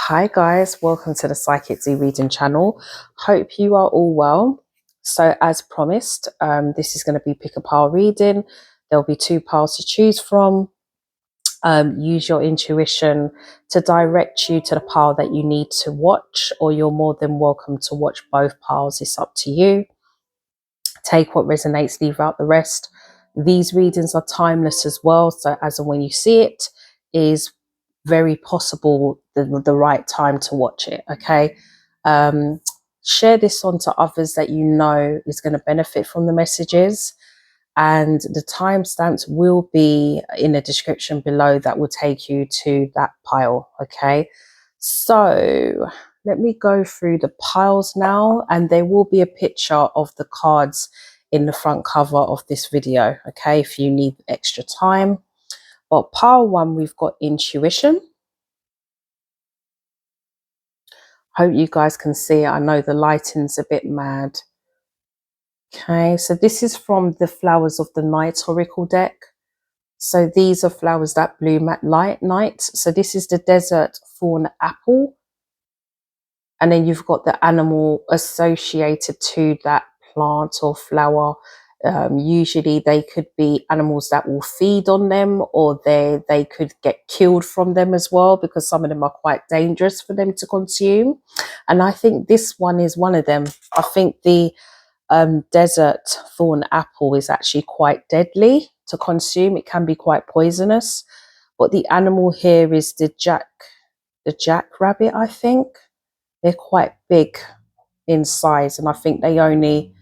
Hi guys, welcome to the Psychic Z Reading channel. Hope you are all well. So as promised, this is going to be pick a pile reading. There'll be two piles to choose from. Use your intuition to direct you to the pile that you need to watch, or you're more than welcome to watch both piles. It's up to you. Take what resonates, leave out the rest. These readings are timeless as well, so as and when you see it is very possible the right time to watch it. Okay, share this on to others that you know is going to benefit from the messages, and the timestamps will be in the description below that will take you to that pile. Okay, so let me go through the piles now, and there will be a picture of the cards in the front cover of this video, okay, if you need extra time. But pile one, we've got intuition. Hope you guys can see it. I know the lighting's a bit mad. Okay, so this is from the Flowers of the Night Oracle deck. So these are flowers that bloom at night. So this is the desert thorn apple. And then you've got the animal associated to that plant or flower. Usually they could be animals that will feed on them, or they could get killed from them as well, because some of them are quite dangerous for them to consume. And I think this one is one of them. I think the desert thorn apple is actually quite deadly to consume. It can be quite poisonous. But the animal here is the jackrabbit, I think. They're quite big in size, and I think they only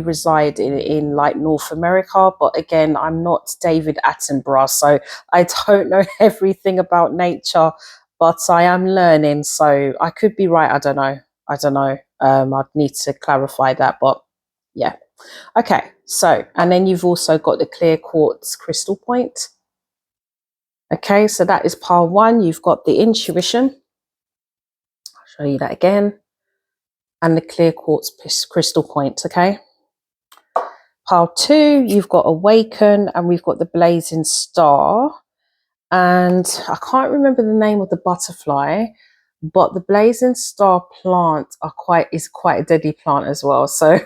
reside in like North America. But again, I'm not David Attenborough, so I don't know everything about nature, but I am learning, so I could be right. I don't know. I'd need to clarify that, but yeah. Okay, so, and then you've also got the clear quartz crystal point. Okay, so that is pile one. You've got the intuition. I'll show you that again. And the clear quartz crystal point, okay? Pile two, you've got awaken, and we've got the blazing star. And I can't remember the name of the butterfly, but the blazing star plant is quite a deadly plant as well. So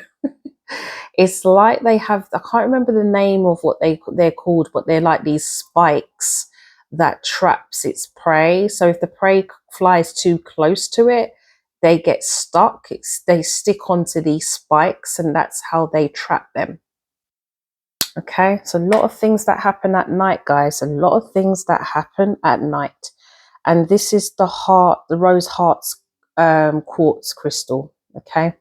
it's like they have, I can't remember the name of what they're called, but they're like these spikes that traps its prey. So if the prey flies too close to it, they get stuck. They stick onto these spikes, and that's how they trap them. Okay, so a lot of things that happen at night, guys. A lot of things that happen at night. And this is the rose hearts quartz crystal. Okay,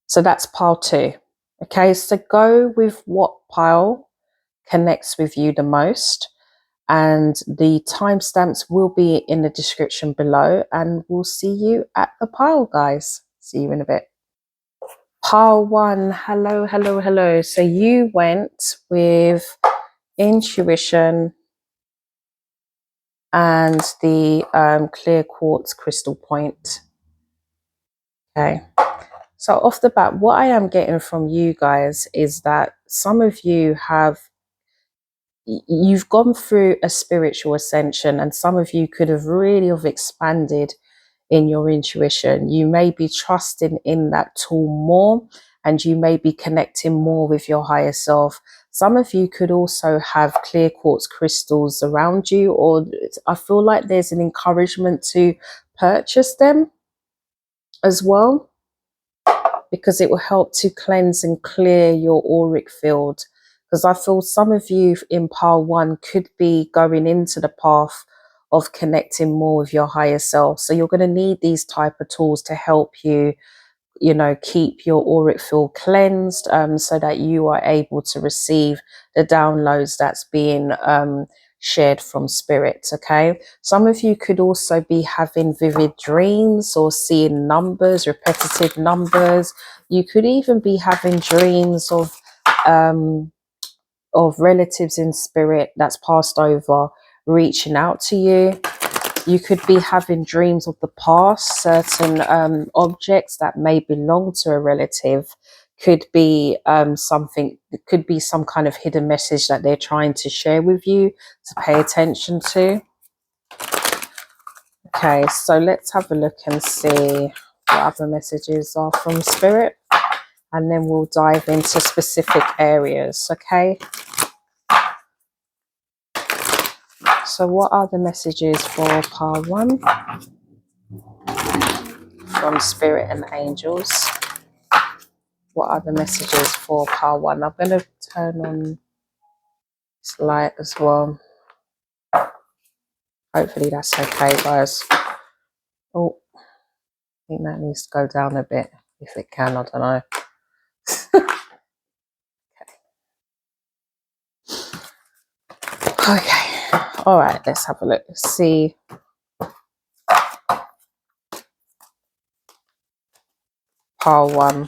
so that's pile two. Okay, so go with what pile connects with you the most, and the timestamps will be in the description below, and we'll see you at the pile, guys. See you in a bit. Pile one, hello. So you went with intuition and the clear quartz crystal point. Okay, so off the bat, what I am getting from you guys is that some of you you've gone through a spiritual ascension, and some of you could have really expanded in your intuition. You may be trusting in that tool more, and you may be connecting more with your higher self. Some of you could also have clear quartz crystals around you, or I feel like there's an encouragement to purchase them as well, because it will help to cleanse and clear your auric field. Because I feel some of you in pile one could be going into the path of connecting more with your higher self. So you're going to need these type of tools to help you, keep your auric field cleansed, so that you are able to receive the downloads that's being shared from spirit. Okay, some of you could also be having vivid dreams or seeing numbers, repetitive numbers. You could even be having dreams of relatives in spirit that's passed over reaching out to you. You could be having dreams of the past, certain objects that may belong to a relative Could be something, it could be some kind of hidden message that they're trying to share with you to pay attention to. Okay, so let's have a look and see what other messages are from Spirit, and then we'll dive into specific areas. Okay, so what are the messages for pile 1 from Spirit and Angels? What are the messages for pile 1? I'm going to turn on this light as well. Hopefully that's okay, guys. Oh, I think that needs to go down a bit, if it can, I don't know. Okay, all right, let's have a look. Let's see. Pile 1.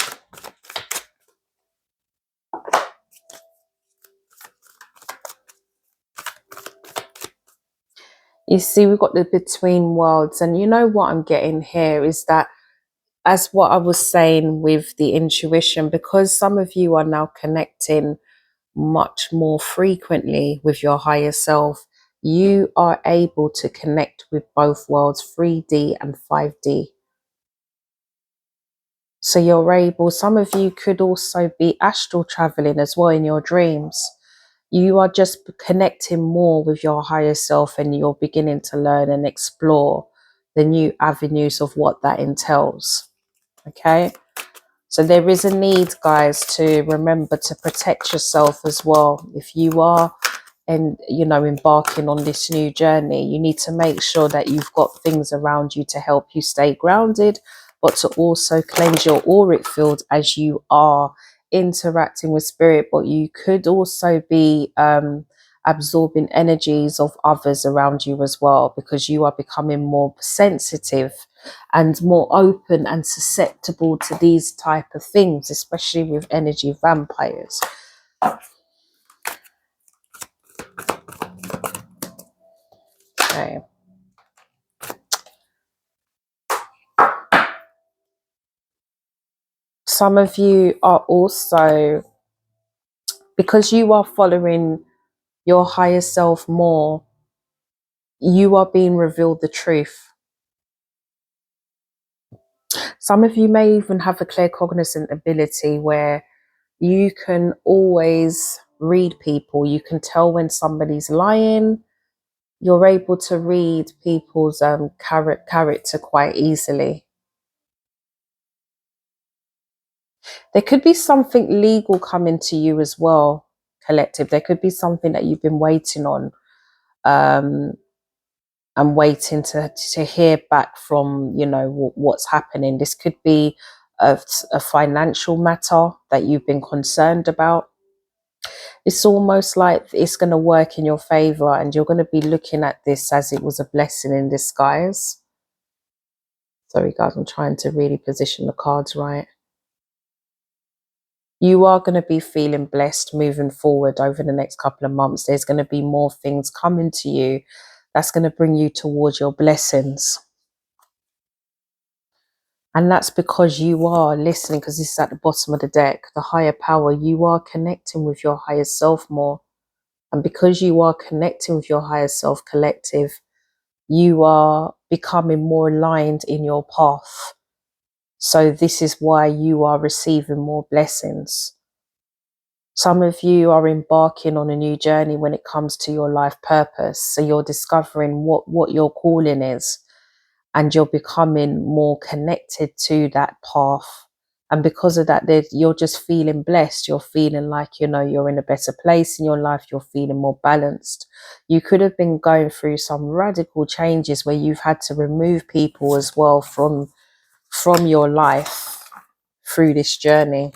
You see, we've got the between worlds, and you know what I'm getting here is that, as what I was saying with the intuition, because some of you are now connecting much more frequently with your higher self, you are able to connect with both worlds, 3D and 5D. So you're able, some of you could also be astral traveling as well in your dreams. You are just connecting more with your higher self, and you're beginning to learn and explore the new avenues of what that entails. Okay, so there is a need, guys, to remember to protect yourself as well. If you are, and you know, embarking on this new journey, you need to make sure that you've got things around you to help you stay grounded, but to also cleanse your auric field as you are interacting with spirit. But you could also be absorbing energies of others around you as well, because you are becoming more sensitive and more open and susceptible to these type of things, especially with energy vampires. Okay. Some of you are also, because you are following your higher self more, you are being revealed the truth. Some of you may even have a clear cognizant ability where you can always read people. You can tell when somebody's lying. You're able to read people's character quite easily. There could be something legal coming to you as well, collective. There could be something that you've been waiting on. And waiting to hear back from, you know, what's happening. This could be a financial matter that you've been concerned about. It's almost like it's going to work in your favor, and you're going to be looking at this as it was a blessing in disguise. Sorry guys, I'm trying to really position the cards right. You are going to be feeling blessed moving forward over the next couple of months. There's going to be more things coming to you that's going to bring you towards your blessings. And that's because you are listening, because this is at the bottom of the deck, the higher power. You are connecting with your higher self more. And because you are connecting with your higher self, collective, you are becoming more aligned in your path. So this is why you are receiving more blessings. Some of you are embarking on a new journey when it comes to your life purpose. So you're discovering what your calling is, and you're becoming more connected to that path. And because of that, you're just feeling blessed. You're feeling like, you know, you're in a better place in your life. You're feeling more balanced. You could have been going through some radical changes where you've had to remove people as well from your life through this journey.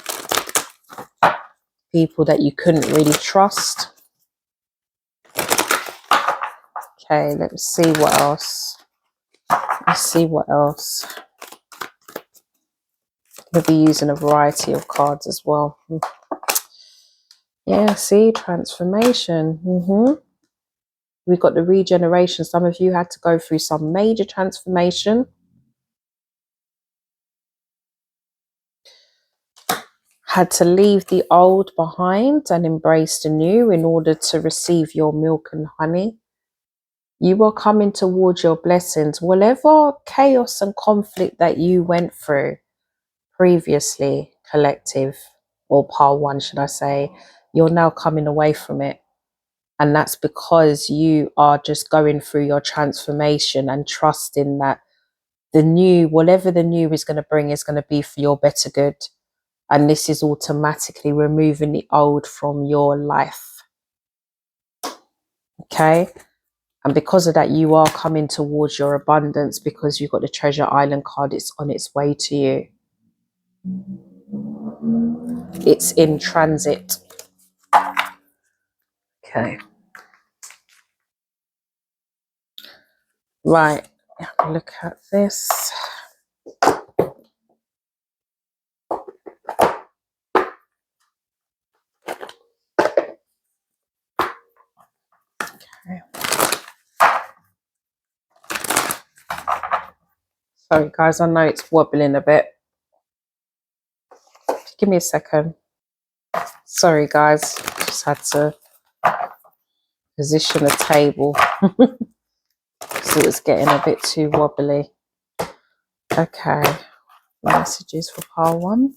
People that you couldn't really trust. Okay, let's see what else. Let's see what else. We'll be using a variety of cards as well. Yeah, see, transformation. We've got the regeneration. Some of you had to go through some major transformation. had to leave the old behind and embrace the new in order to receive your milk and honey. You are coming towards your blessings. Whatever chaos and conflict that you went through previously, collective, or part one, should I say, you're now coming away from it. And that's because you are just going through your transformation and trusting that the new, whatever the new is going to bring, is going to be for your better good. And this is automatically removing the old from your life. Okay. And because of that, you are coming towards your abundance because you've got the Treasure Island card. It's on its way to you. It's in transit. Okay. Right. Look at this. Okay. Sorry, guys. I know it's wobbling a bit. Give me a second. Sorry, guys. Just had to position the table. So it's getting a bit too wobbly. Okay. Messages for pile one.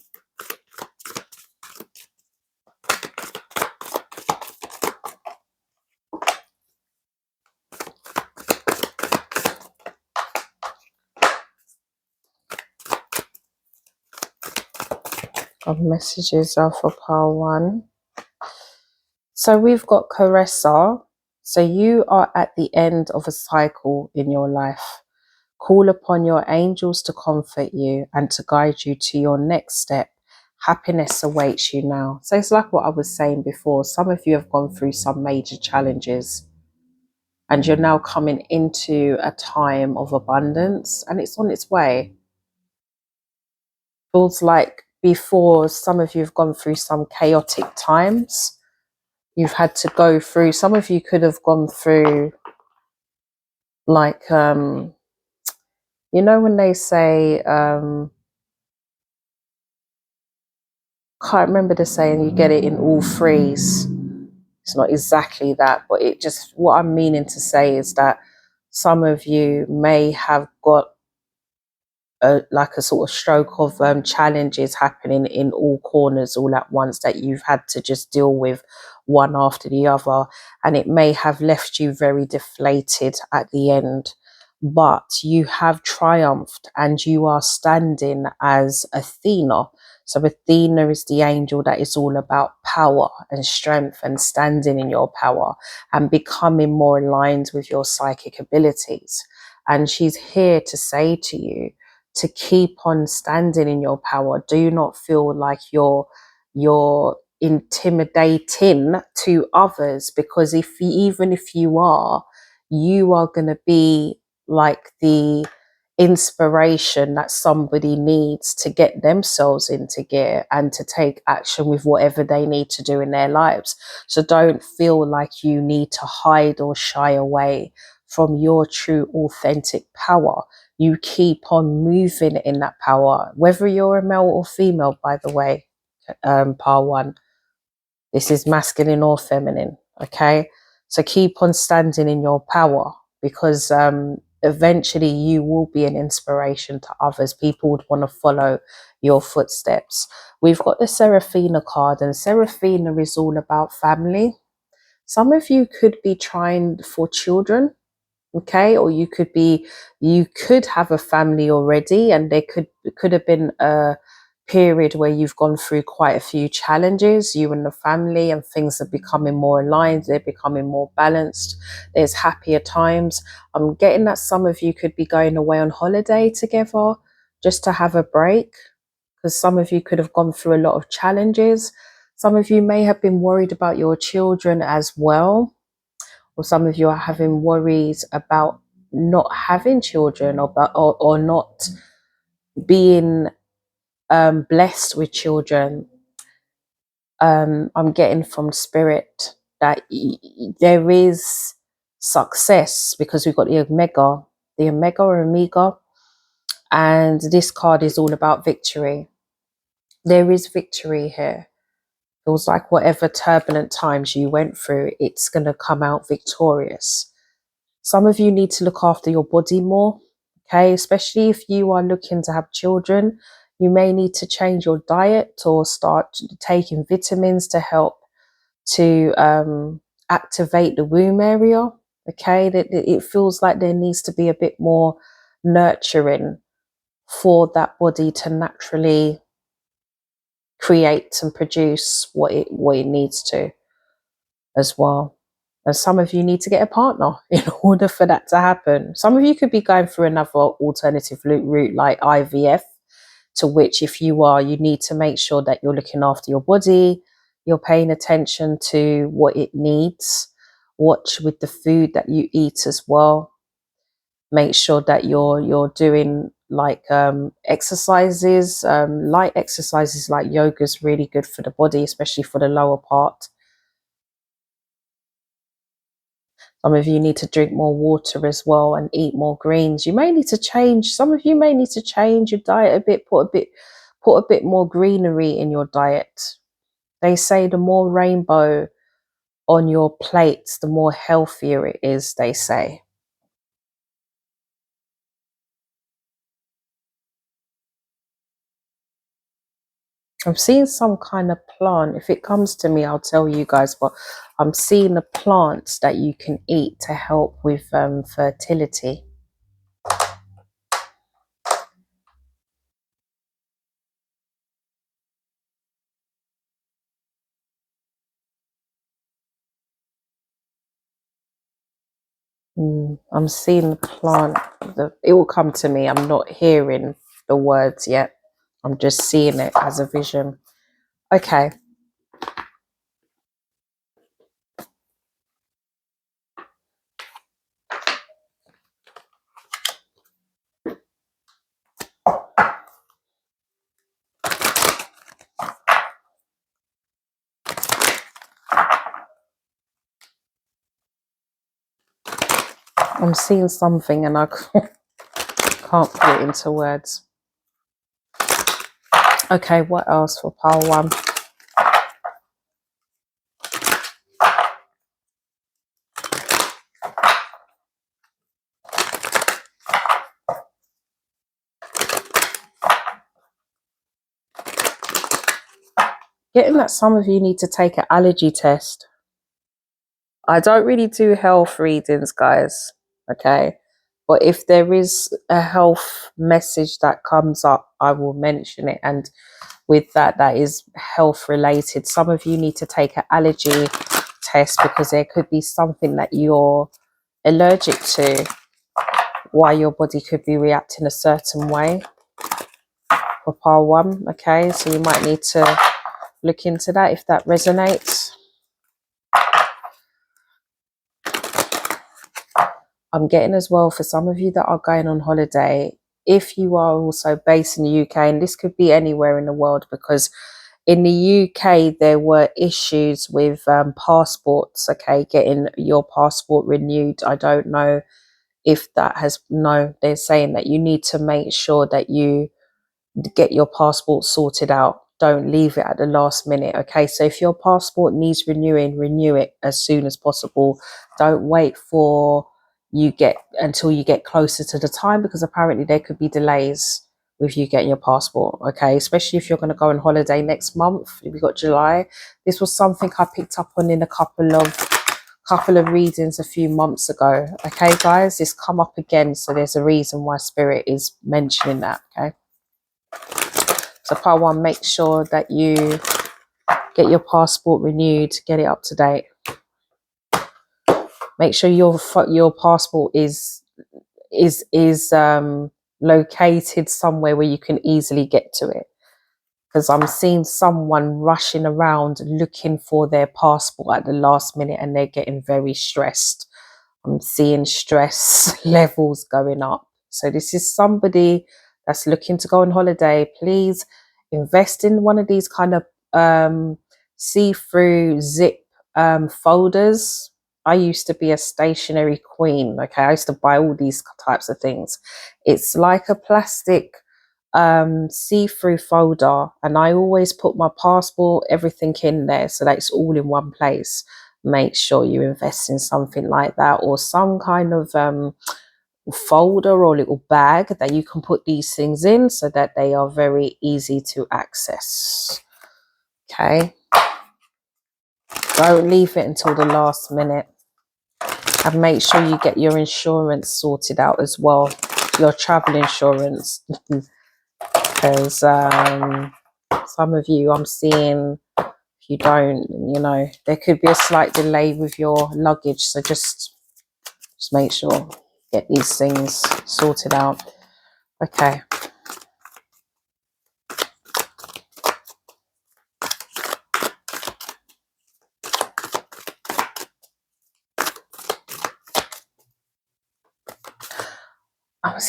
Of messages are for pile one. So we've got Caressa. So you are at the end of a cycle in your life. Call upon your angels to comfort you and to guide you to your next step. Happiness awaits you now. So it's like what I was saying before. Some of you have gone through some major challenges and you're now coming into a time of abundance and it's on its way. Feels like before, some of you have gone through some chaotic times. You've had to go through, some of you could have gone through like, you know, when they say, can't remember the saying, you get it in all threes. It's not exactly that, but it just, what I'm meaning to say is that some of you may have got like a sort of stroke of challenges happening in all corners all at once that you've had to just deal with one after the other, and it may have left you very deflated at the end, but you have triumphed and you are standing as Athena. So Athena is the angel that is all about power and strength and standing in your power and becoming more aligned with your psychic abilities. And she's here to say to you to keep on standing in your power. Do not feel like you're intimidating to others, because even if you are going to be like the inspiration that somebody needs to get themselves into gear and to take action with whatever they need to do in their lives. So don't feel like you need to hide or shy away from your true authentic power. You keep on moving in that power, whether you're a male or female, by the way. Par one, this is masculine or feminine. Okay, so keep on standing in your power, because eventually you will be an inspiration to others. People would want to follow your footsteps. We've got the Seraphina card, and Seraphina is all about family. Some of you could be trying for children. Okay, or you could have a family already, and there could have been a period where you've gone through quite a few challenges, you and the family, and things are becoming more aligned, they're becoming more balanced, there's happier times. I'm getting that some of you could be going away on holiday together just to have a break, because some of you could have gone through a lot of challenges. Some of you may have been worried about your children as well, or some of you are having worries about not having children, or not being blessed with children. I'm getting from spirit that there is success, because we've got the Omega or Omega, and this card is all about victory. There is victory here. Feels like whatever turbulent times you went through, it's going to come out victorious. Some of you need to look after your body more, okay? Especially if you are looking to have children, you may need to change your diet or start taking vitamins to help to activate the womb area, okay? It feels like there needs to be a bit more nurturing for that body to naturally create and produce what it needs to as well. And some of you need to get a partner in order for that to happen. Some of you could be going through another alternative route like IVF, to which if you are, you need to make sure that you're looking after your body, you're paying attention to what it needs, watch with the food that you eat as well. Make sure that you're doing like exercises, light exercises like yoga is really good for the body, especially for the lower part. Some of you need to drink more water as well and eat more greens. You may need to change, some of you may need to change your diet a bit, put a bit more greenery in your diet. They say the more rainbow on your plates, the more healthier it is, they say. I'm seeing some kind of plant. If it comes to me, I'll tell you guys, but I'm seeing the plants that you can eat to help with fertility. I'm seeing the plant. It will come to me. I'm not hearing the words yet. I'm just seeing it as a vision. Okay. I'm seeing something and I can't put it into words. Okay, what else for pile one? Getting that some of you need to take an allergy test. I don't really do health readings, guys, okay? But if there is a health message that comes up, I will mention it. And with that, that is health related. Some of you need to take an allergy test because there could be something that you're allergic to, why your body could be reacting a certain way. For pile one, okay? So you might need to look into that if that resonates. I'm getting as well for some of you that are going on holiday, if you are also based in the UK, and this could be anywhere in the world, because in the UK there were issues with passports, okay, getting your passport renewed. I don't know if that has, no, they're saying that you need to make sure that you get your passport sorted out. Don't leave it at the last minute, okay? So if your passport needs renewing, renew it as soon as possible. Don't wait for until you get closer to the time, because apparently there could be delays with you getting your passport, okay? Especially if you're going to go on holiday next month. We've got July. This was something I picked up on in a couple of readings a few months ago, okay, guys? It's come up again, so there's a reason why Spirit is mentioning that, okay? So part one, make sure that you get your passport renewed, get it up to date. Make sure your passport is located somewhere where you can easily get to it. Because I'm seeing someone rushing around looking for their passport at the last minute and they're getting very stressed. I'm seeing stress levels going up. So this is somebody that's looking to go on holiday. Please invest in one of these kind of see-through zip folders. I used to be a stationery queen. Okay, I used to buy all these types of things. It's like a plastic see-through folder, and I always put my passport, everything in there so that it's all in one place. Make sure you invest in something like that, or some kind of folder or little bag that you can put these things in so that they are very easy to access. Okay, don't leave it until the last minute, and make sure you get your insurance sorted out as well, your travel insurance. Because some of you, I'm seeing, if you don't, you know, there could be a slight delay with your luggage, so just make sure, get these things sorted out. Okay.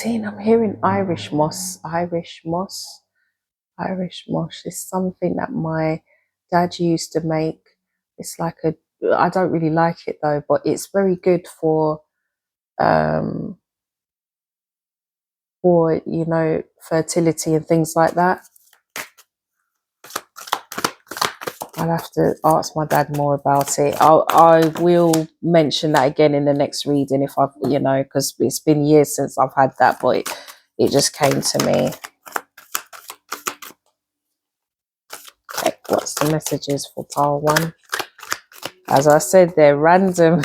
I'm hearing Irish moss. Irish moss is something that my dad used to make. It's like I don't really like it though, but it's very good for you know, fertility and things like that. I'll have to ask my dad more about it. I will mention that again in the next reading if I've, you know, because it's been years since I've had that, but it just came to me. Okay, what's the messages for pile 1? As I said, they're random,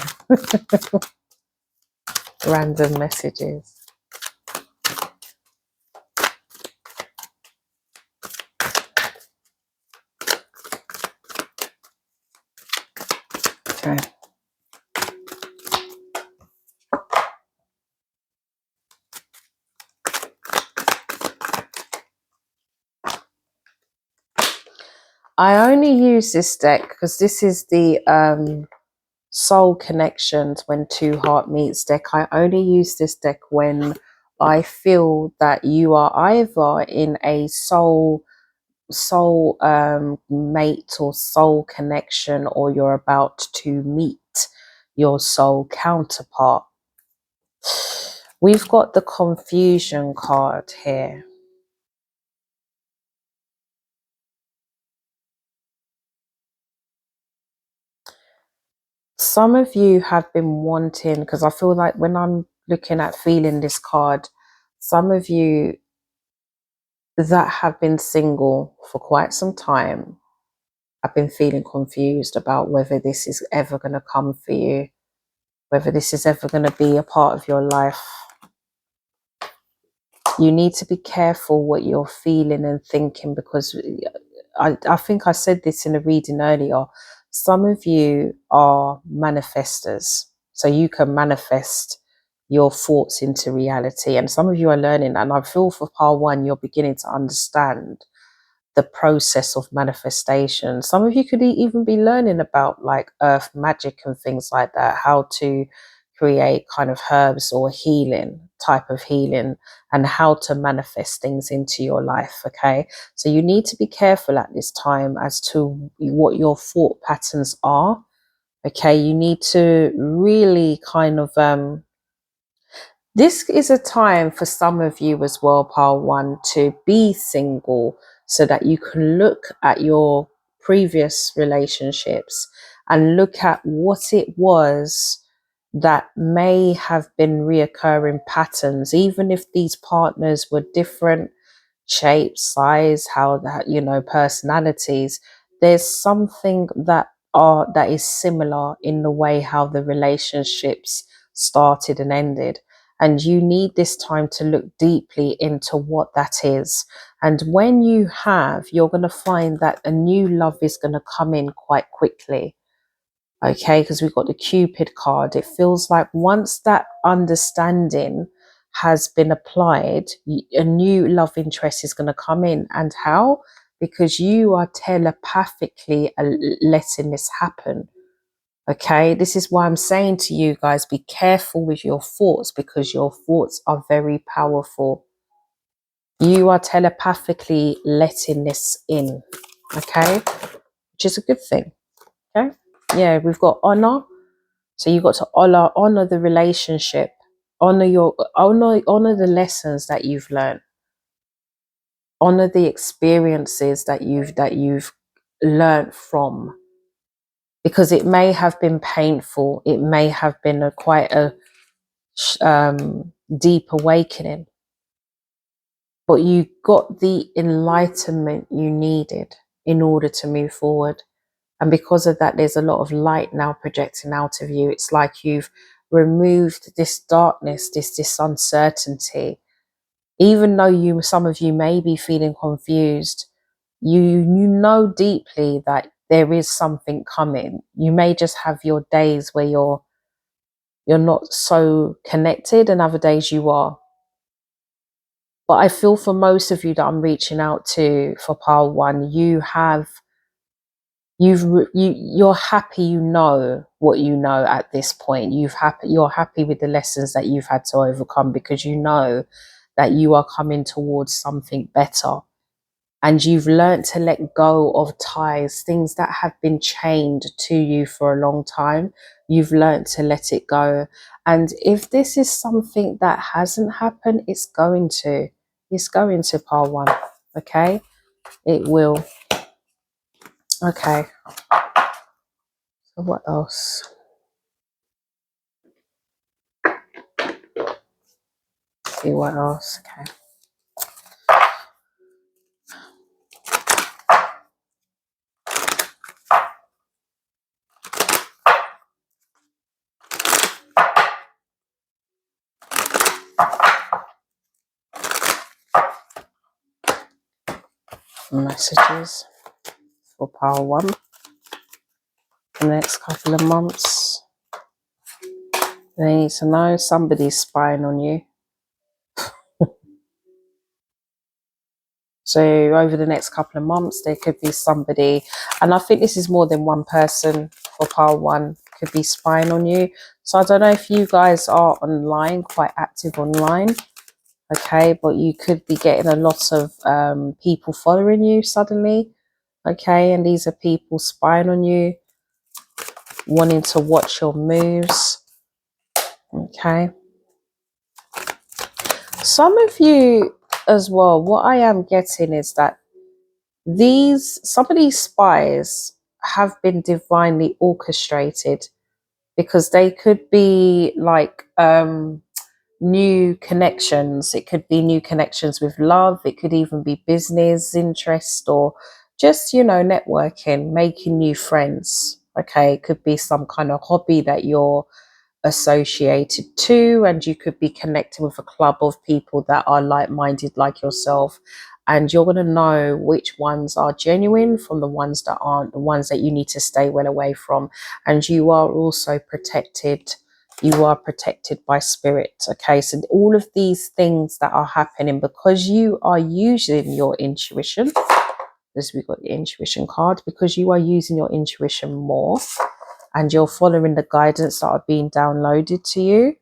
random messages. Okay. I only use this deck because this is the soul connections when two heart meets deck. I only use this deck when I feel that you are either in a soul mate or soul connection, or you're about to meet your soul counterpart. We've got the confusion card here. Some of you have been wanting, because I feel like when I'm looking at feeling this card, some of you that have been single for quite some time have been feeling confused about whether this is ever going to come for you, whether this is ever going to be a part of your life. You need to be careful what you're feeling and thinking, because I think I said this in a reading earlier. Some of you are manifestors, so you can manifest your thoughts into reality. And some of you are learning, and I feel for part 1, you're beginning to understand the process of manifestation. Some of you could even be learning about like earth magic and things like that, how to create kind of herbs or healing, type of healing, and how to manifest things into your life. Okay, so you need to be careful at this time as to what your thought patterns are. Okay, you need to really kind of this is a time for some of you as well, pile 1, to be single so that you can look at your previous relationships and look at what it was that may have been reoccurring patterns, even if these partners were different shape, size, how that, you know, personalities. There's something that is similar in the way how the relationships started and ended. And you need this time to look deeply into what that is. And when you have, you're going to find that a new love is going to come in quite quickly. Okay, because we've got the Cupid card. It feels like once that understanding has been applied, a new love interest is going to come in. And how? Because you are telepathically letting this happen. Okay, this is why I'm saying to you guys, be careful with your thoughts, because your thoughts are very powerful. You are telepathically letting this in. Okay, which is a good thing. Okay, yeah, we've got honor. So you got to honor the relationship, honor the lessons that you've learned. Honor the experiences that you've learned from, because it may have been painful, it may have been quite a deep awakening, but you got the enlightenment you needed in order to move forward. And because of that, there's a lot of light now projecting out of you. It's like you've removed this darkness, this uncertainty. Even though some of you may be feeling confused, you know deeply that there is something coming. You may just have your days where you're not so connected, and other days you are. But I feel for most of you that I'm reaching out to for pile one, you're happy, you know what you know at this point. You're happy with the lessons that you've had to overcome, because you know that you are coming towards something better. And you've learned to let go of ties, things that have been chained to you for a long time. You've learned to let it go. And if this is something that hasn't happened, it's going to pile one. Okay, it will. Okay, so what else? See what else. Okay. Messages for pile one for the next couple of months. They need to know somebody's spying on you. So over the next couple of months, there could be somebody, and I think this is more than one person for pile one, could be spying on you. So I don't know if you guys are online, quite active online, okay, but you could be getting a lot of people following you suddenly, okay, and these are people spying on you, wanting to watch your moves, okay. Some of you as well, what I am getting is that some of these spies have been divinely orchestrated, because they could be like new connections. It could be new connections with love. It could even be business interest, or just, networking, making new friends. Okay, it could be some kind of hobby that you're associated to, and you could be connecting with a club of people that are like-minded like yourself, and you're going to know which ones are genuine from the ones that aren't, the ones that you need to stay well away from. And you are also protected by spirit. Okay, so all of these things that are happening because you are using your intuition, because we've got the intuition card, because you are using your intuition more, and you're following the guidance that are being downloaded to you,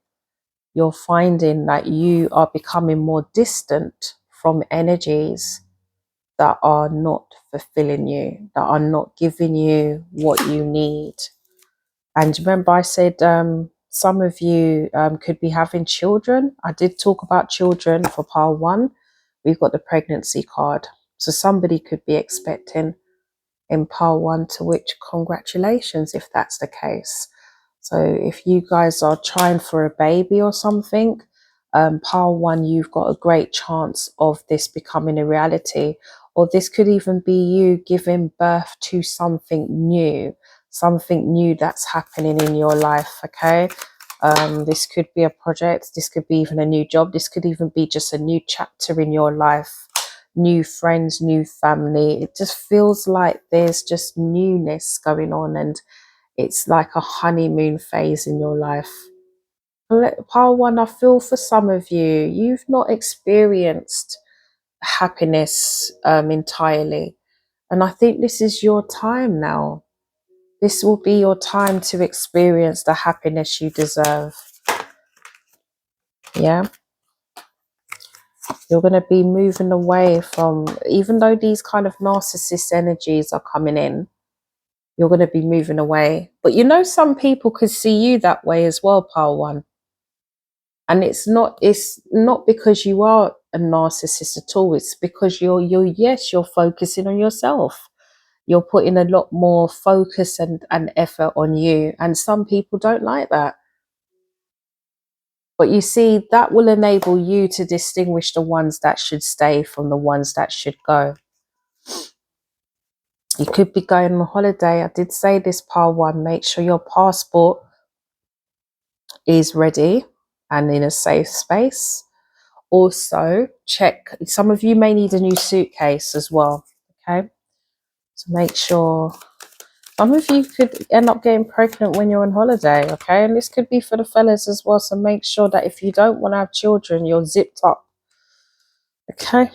you're finding that you are becoming more distant from energies that are not fulfilling you, that are not giving you what you need. And remember, I said some of you could be having children. I did talk about children for pile one. We've got the pregnancy card. So somebody could be expecting in pile one, to which congratulations if that's the case. So if you guys are trying for a baby or something, pile one, you've got a great chance of this becoming a reality. Or this could even be you giving birth to something new that's happening in your life. Okay, this could be a project, this could be even a new job, this could even be just a new chapter in your life, new friends, new family. It just feels like there's just newness going on, and it's like a honeymoon phase in your life. Pile one, I feel for some of you, you've not experienced happiness entirely, and I think this is your time now. This will be your time to experience the happiness you deserve. Yeah, you're going to be moving away from, even though these kind of narcissist energies are coming in, you're going to be moving away. But some people could see you that way as well, pile one. And it's not because you are a narcissist at all. It's because you're focusing on yourself. You're putting a lot more focus and effort on you. And some people don't like that. But you see, that will enable you to distinguish the ones that should stay from the ones that should go. You could be going on holiday. I did say this, pile one, make sure your passport is ready and in a safe space. Also, check, some of you may need a new suitcase as well, okay? So make sure, some of you could end up getting pregnant when you're on holiday, okay? And this could be for the fellas as well, so make sure that if you don't want to have children, you're zipped up, okay?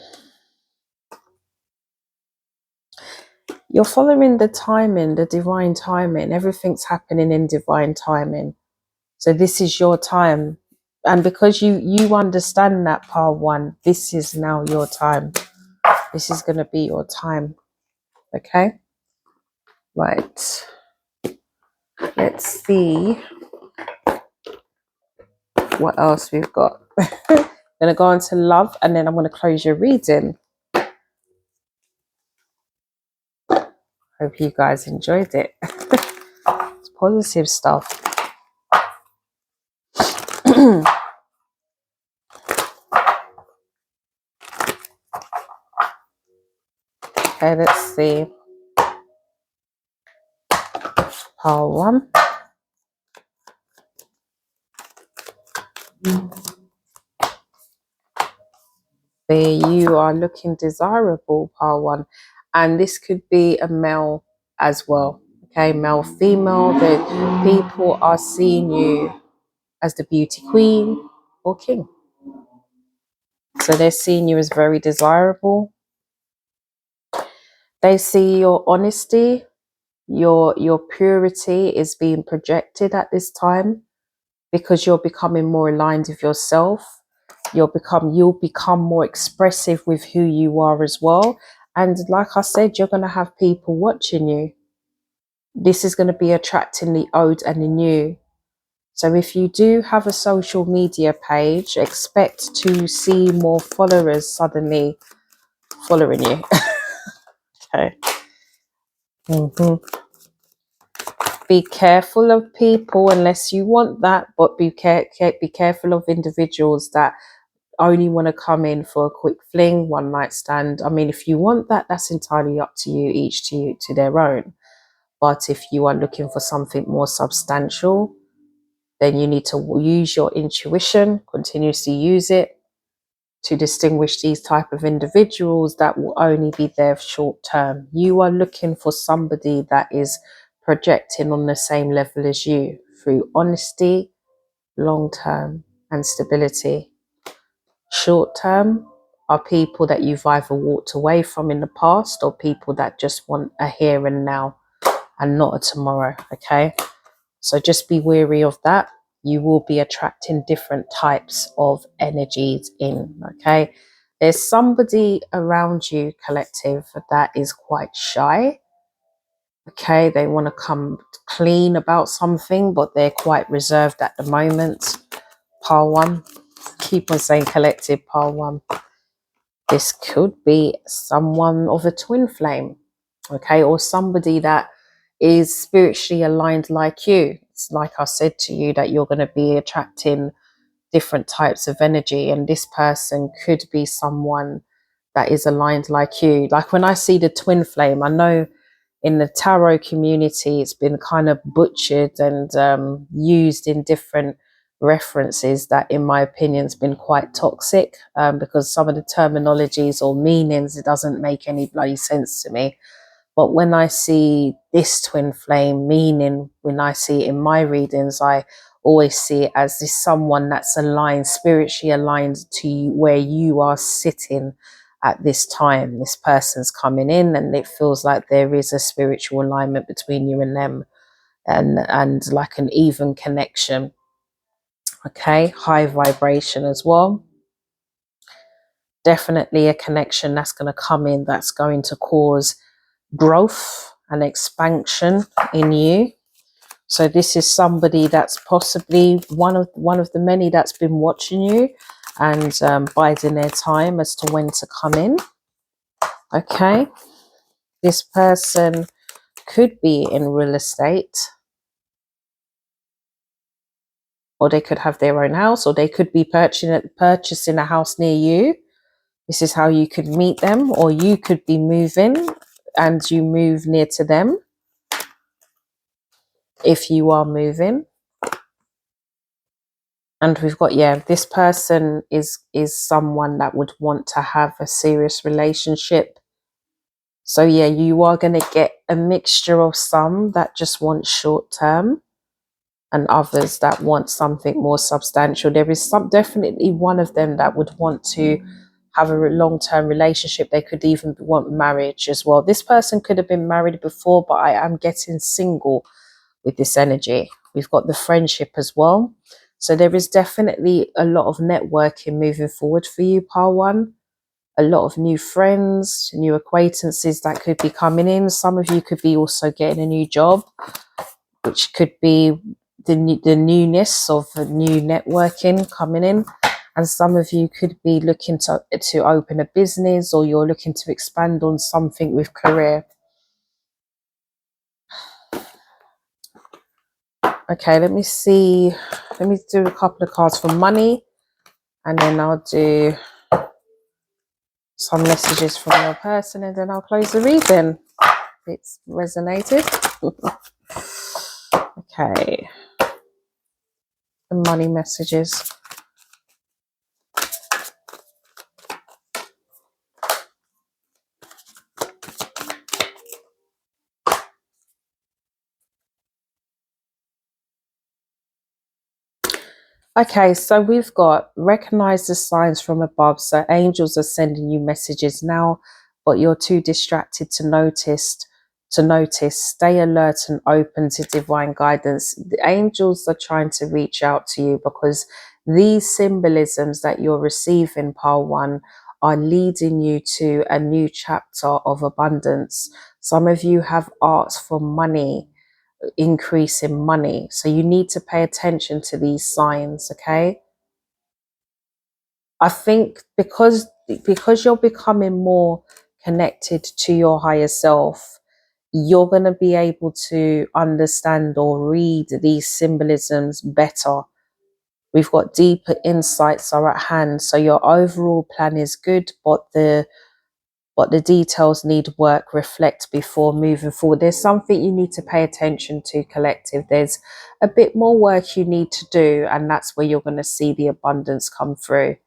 You're following the timing, the divine timing. Everything's happening in divine timing. So this is your time. And because you understand that, part one, this is now your time. This is going to be your time. Okay? Right. Let's see what else we've got. I'm going to go on to love, and then I'm going to close your reading. Hope you guys enjoyed it. It's positive stuff. Okay, let's see. Pile one. There, you are looking desirable, pile one. And this could be a male as well. Okay, male, female. That people are seeing you as the beauty queen or king. So they're seeing you as very desirable. They see your honesty, your purity is being projected at this time, because you're becoming more aligned with yourself. You'll become more expressive with who you are as well. And like I said, you're going to have people watching you. This is going to be attracting the old and the new. So if you do have a social media page, expect to see more followers suddenly following you. Okay. Be careful of people unless you want that, but be careful of individuals that only want to come in for a quick fling, one night stand. I mean, if you want that, that's entirely up to you, each to their own. But if you are looking for something more substantial, then you need to use your intuition, continuously use it to distinguish these type of individuals that will only be there short term. You are looking for somebody that is projecting on the same level as you through honesty, long term, and stability. Short term are people that you've either walked away from in the past, or people that just want a here and now and not a tomorrow. Okay, so just be wary of that. You will be attracting different types of energies in. Okay, there's somebody around you, collective, that is quite shy. Okay, they want to come clean about something, but they're quite reserved at the moment. Pile one. Keep on saying collective, pile one. This could be someone of a twin flame, okay, or somebody that is spiritually aligned like you. It's like I said to you, that you're going to be attracting different types of energy, and this person could be someone that is aligned like you. Like when I see the twin flame, I know in the tarot community it's been kind of butchered and used in different references that in my opinion has been quite toxic, because some of the terminologies or meanings, it doesn't make any bloody sense to me. But when I see this twin flame meaning, when I see it in my readings, I always see it as this someone that's aligned, spiritually aligned to where you are sitting at this time. This person's coming in and it feels like there is a spiritual alignment between you and them, and like an even connection. Okay, high vibration as well. Definitely a connection that's going to come in, that's going to cause growth and expansion in you. So this is somebody that's possibly one of the many that's been watching you and biding their time as to when to come in. Okay, this person could be in real estate, or they could have their own house, or they could be purchasing a house near you. This is how you could meet them, or you could be moving and you move near to them if you are moving. And we've got, yeah, this person is someone that would want to have a serious relationship. So yeah, you are going to get a mixture of some that just want short term and others that want something more substantial. There is definitely one of them that would want to have a long-term relationship. They could even want marriage as well. This person could have been married before, but I am getting single with this energy. We've got the friendship as well. So there is definitely a lot of networking moving forward for you, Pile 1. A lot of new friends, new acquaintances that could be coming in. Some of you could be also getting a new job, which could be the newness of new networking coming in. And some of you could be looking to open a business, or you're looking to expand on something with career. Okay, let me see. Let me do a couple of cards for money, and then I'll do some messages from your person, and then I'll close the reading. It's resonated. Okay. The money messages. Okay, so we've got recognize the signs from above. So angels are sending you messages now, but you're too distracted to notice. Stay alert and open to divine guidance. The angels are trying to reach out to you because these symbolisms that you're receiving, Pile 1, are leading you to a new chapter of abundance. Some of you have asked for money, increase in money, so you need to pay attention to these signs. Okay, I think because you're becoming more connected to your higher self, you're going to be able to understand or read these symbolisms better. We've got deeper insights are at hand, so your overall plan is good, but the details need work, reflect before moving forward. There's something you need to pay attention to, collective. There's a bit more work you need to do, and that's where you're going to see the abundance come through.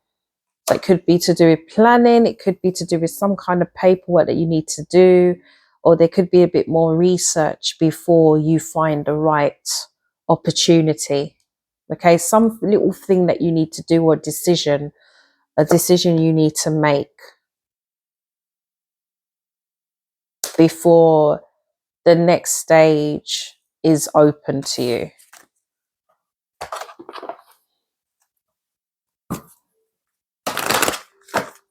So it could be to do with planning, it could be to do with some kind of paperwork that you need to do, or there could be a bit more research before you find the right opportunity. Okay, some little thing that you need to do, or a decision you need to make before the next stage is open to you.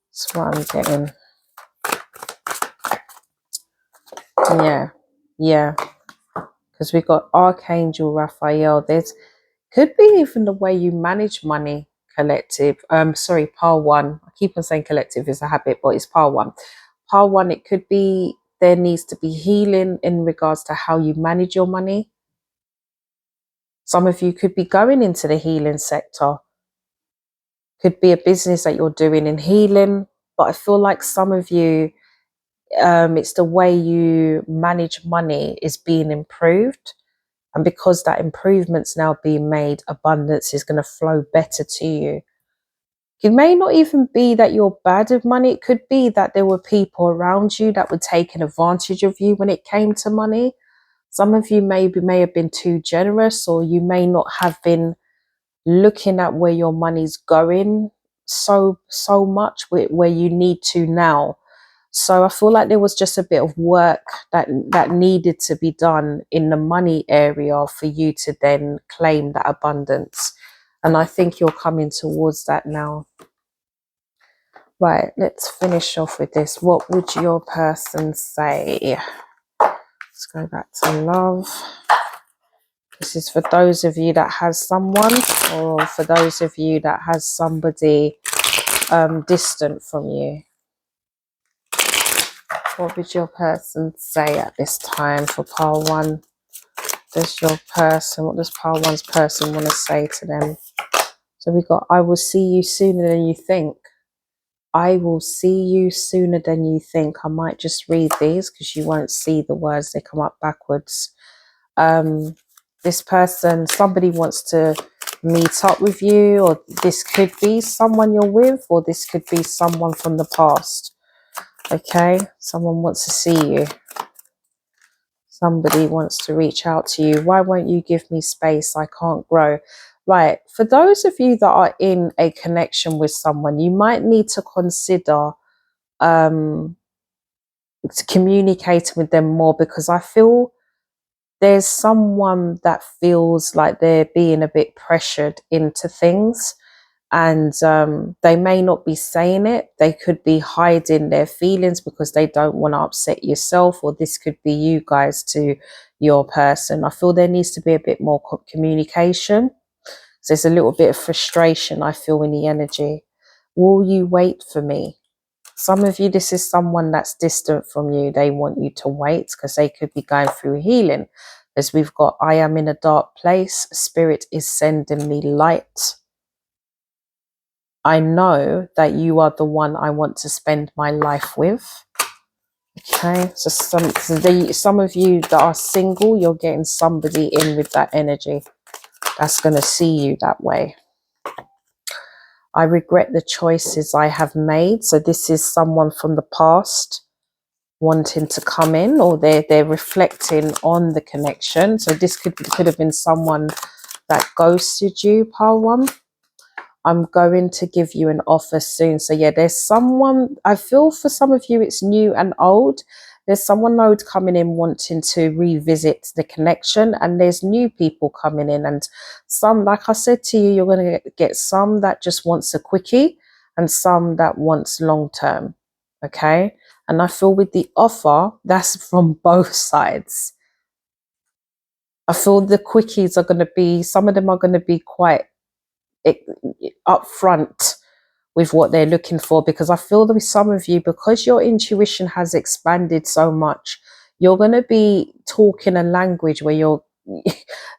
That's what I'm getting. Yeah. Because we've got Archangel Raphael. There's could be even the way you manage money, collective. Sorry, Pile 1. I keep on saying collective is a habit, but it's Pile 1. Pile 1, it could be there needs to be healing in regards to how you manage your money. Some of you could be going into the healing sector. Could be a business that you're doing in healing, but I feel like some of you, it's the way you manage money is being improved. And because that improvement's now being made, abundance is going to flow better to you. It may not even be that you're bad with money. It could be that there were people around you that were taking advantage of you when it came to money. Some of you may have been too generous, or you may not have been looking at where your money's going so much where you need to now. So I feel like there was just a bit of work that needed to be done in the money area for you to then claim that abundance. And I think you're coming towards that now. Right, let's finish off with this. What would your person say? Let's go back to love. This is for those of you that has someone, or for those of you that has somebody distant from you? What would your person say at this time for pile 1? What does pile 1's person want to say to them? So we got, I will see you sooner than you think. I will see you sooner than you think. I might just read these because you won't see the words. They come up backwards. This person, somebody wants to meet up with you, or this could be someone you're with, or this could be someone from the past. Okay, someone wants to see you. Somebody wants to reach out to you. Why won't you give me space? I can't grow. Right. For those of you that are in a connection with someone, you might need to consider communicating with them more, because I feel there's someone that feels like they're being a bit pressured into things, and they may not be saying it. They could be hiding their feelings because they don't want to upset yourself, or this could be you guys to your person. I feel there needs to be a bit more communication. So there's a little bit of frustration I feel in the energy. Will you wait for me? Some of you, this is someone that's distant from you. They want you to wait because they could be going through healing. As we've got, I am in a dark place. Spirit is sending me light. I know that you are the one I want to spend my life with. Okay, so some of you that are single, you're getting somebody in with that energy that's going to see you that way. I regret the choices I have made. So this is someone from the past wanting to come in, or they're reflecting on the connection. So this could have been someone that ghosted you, pile 1. I'm going to give you an offer soon. So yeah, there's someone, I feel for some of you it's new and old. There's someone old coming in wanting to revisit the connection, and there's new people coming in, and some, like I said to you, you're going to get some that just wants a quickie and some that wants long term. Okay, and I feel with the offer, that's from both sides. I feel the quickies are going to be, some of them are going to be quite upfront with what they're looking for, because I feel that with some of you, because your intuition has expanded so much, you're going to be talking a language where you're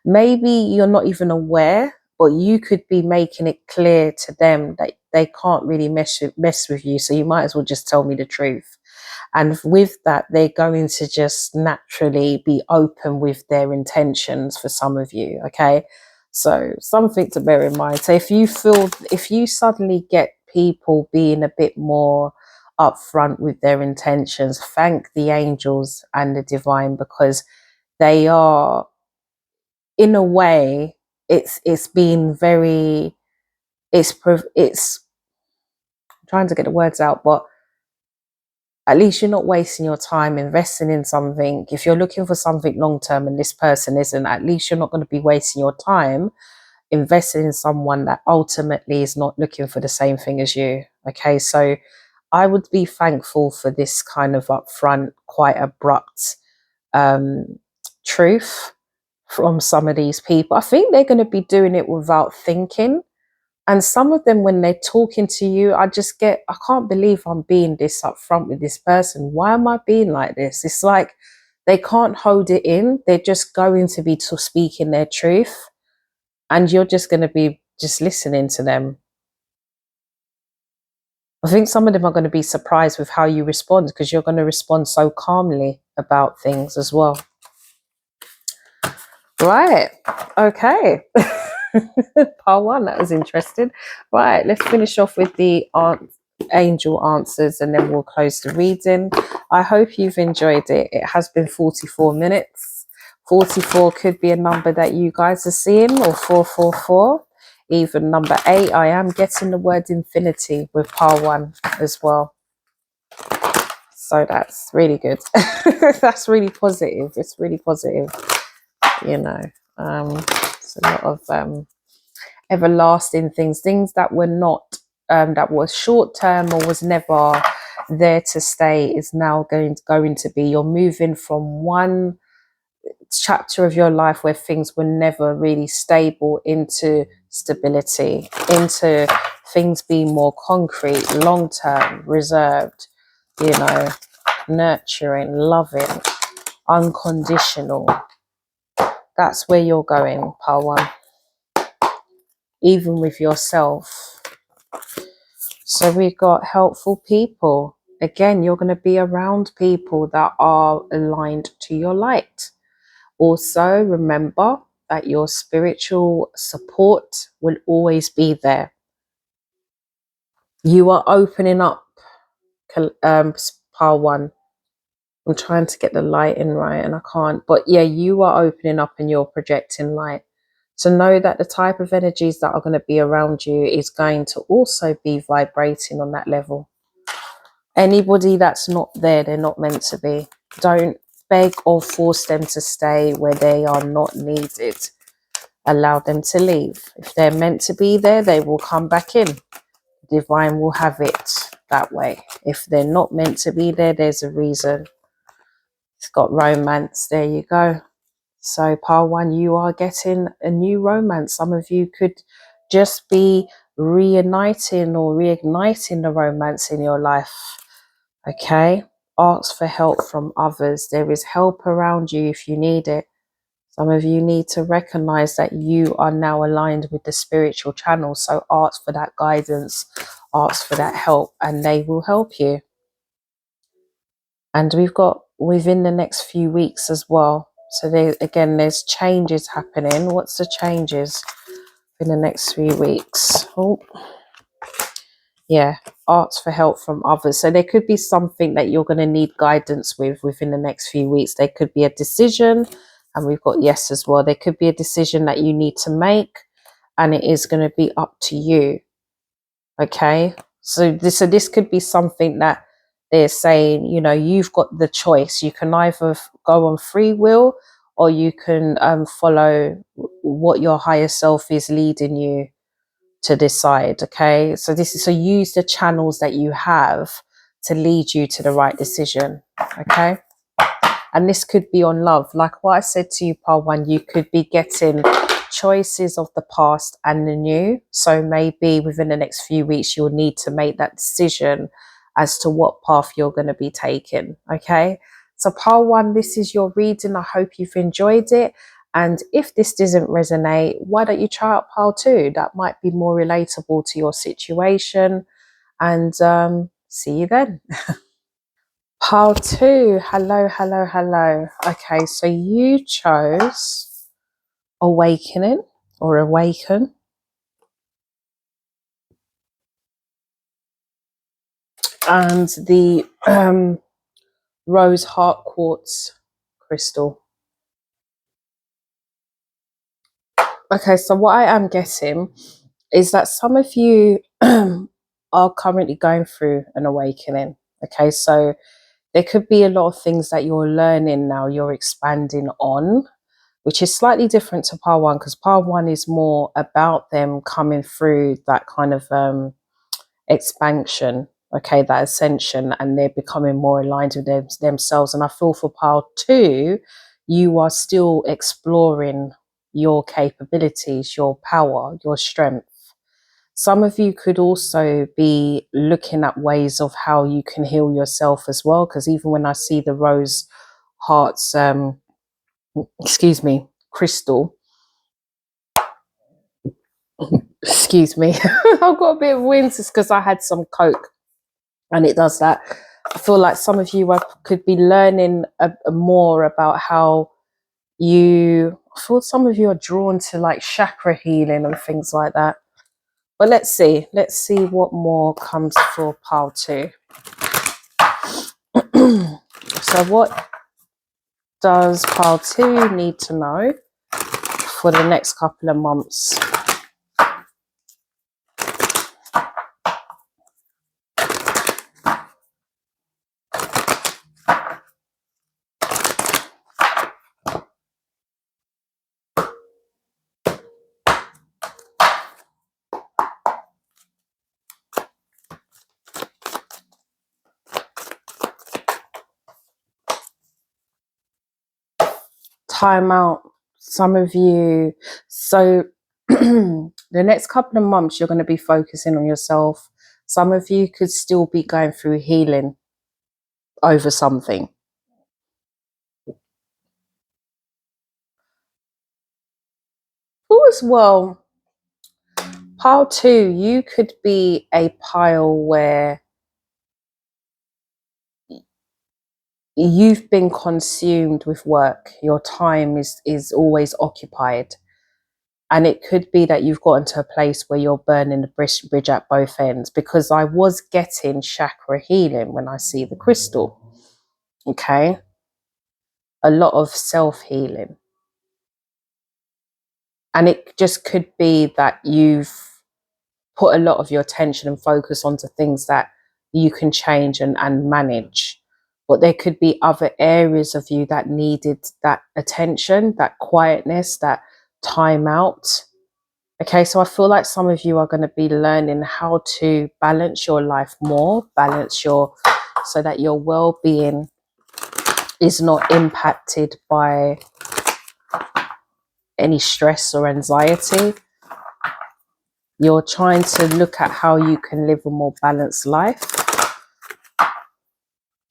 maybe you're not even aware, but you could be making it clear to them that they can't really mess with you, so you might as well just tell me the truth. And with that, they're going to just naturally be open with their intentions for some of you. Okay, so something to bear in mind. So if you suddenly get people being a bit more upfront with their intentions, thank the angels and the divine, because they are, in a way, it's been very, it's I'm trying to get the words out, but at least you're not wasting your time investing in something. If you're looking for something long term and this person isn't, at least you're not going to be wasting your time investing in someone that ultimately is not looking for the same thing as you. Okay, so I would be thankful for this kind of upfront, quite abrupt truth from some of these people. I think they're going to be doing it without thinking. And some of them, when they're talking to you, I can't believe I'm being this upfront with this person. Why am I being like this? It's like they can't hold it in. They're just going to be speaking their truth. And you're just going to be just listening to them. I think some of them are going to be surprised with how you respond, because you're going to respond so calmly about things as well. Right. Okay. Part 1, that was interesting. Right, let's finish off with the angel answers, and then we'll close the reading. I hope you've enjoyed it. It has been 44 minutes. 44 could be a number that you guys are seeing, or 444. Even number 8. I am getting the word infinity with part 1 as well. So that's really good. That's really positive. It's really positive. You know, it's a lot of everlasting things that were not, that was short term or was never there to stay, is now going to be. You're moving from one chapter of your life where things were never really stable into stability, into things being more concrete, long-term, reserved, you know, nurturing, loving, unconditional. That's where you're going, pile one. Even with yourself. So we've got helpful people. Again, you're going to be around people that are aligned to your light. Also, remember that your spiritual support will always be there. You are opening up, pile one. I'm trying to get the light in right and I can't. But yeah, you are opening up and you're projecting light. So know that the type of energies that are going to be around you is going to also be vibrating on that level. Anybody that's not there, they're not meant to be. Don't beg or force them to stay where they are not needed. Allow them to leave. If they're meant to be there, they will come back in. Divine will have it that way. If they're not meant to be there, there's a reason. It's got romance. There you go. So pile one, you are getting a new romance. Some of you could just be reuniting or reigniting the romance in your life. Okay. Ask for help from others. There is help around you if you need it. Some of you need to recognize that you are now aligned with the spiritual channel. So ask for that guidance, ask for that help, and they will help you. And we've got within the next few weeks as well. So there's changes happening. What's the changes in the next 3 weeks? Oh, yeah, ask for help from others. So there could be something that you're going to need guidance with within the next few weeks. There could be a decision, and we've got yes as well. There could be a decision that you need to make, and it is going to be up to you. Okay, so this could be something that they're saying, you know, you've got the choice. You can either go on free will, or you can follow what your higher self is leading you to decide. Okay, so use the channels that you have to lead you to the right decision. Okay, and this could be on love, like what I said to you, pile one. You could be getting choices of the past and the new. So maybe within the next few weeks you'll need to make that decision as to what path you're going to be taking. Okay, so pile one, this is your reading. I hope you've enjoyed it. And if this doesn't resonate, why don't you try out pile two? That might be more relatable to your situation. And see you then. Pile two, hello, hello, hello. Okay, so you chose awakening or awaken. And the rose heart quartz crystal. Okay, so what I am getting is that some of you are currently going through an awakening. Okay, so there could be a lot of things that you're learning now, you're expanding on, which is slightly different to pile one, because pile one is more about them coming through that kind of expansion, okay, that ascension, and they're becoming more aligned with themselves. And I feel for pile two, you are still exploring your capabilities, your power, your strength. Some of you could also be looking at ways of how you can heal yourself as well, because even when I see the rose hearts, crystal, excuse me, I've got a bit of wind because I had some Coke and it does that. I feel like some of you could be learning more about how I feel some of you are drawn to like chakra healing and things like that. But let's see what more comes for pile two. So what does pile two need to know for the next couple of months? Time out. Some of you, so The next couple of months, you're going to be focusing on yourself. Some of you could still be going through healing over something. As well, pile 2, you could be a pile where you've been consumed with work. Your time is always occupied. And it could be that you've gotten to a place where you're burning the bridge at both ends, because I was getting chakra healing when I see the crystal. Okay. A lot of self-healing. And it just could be that you've put a lot of your attention and focus onto things that you can change and manage. But there could be other areas of you that needed that attention, that quietness, that time out. Okay, so I feel like some of you are going to be learning how to balance your life more, so that your well-being is not impacted by any stress or anxiety. You're trying to look at how you can live a more balanced life,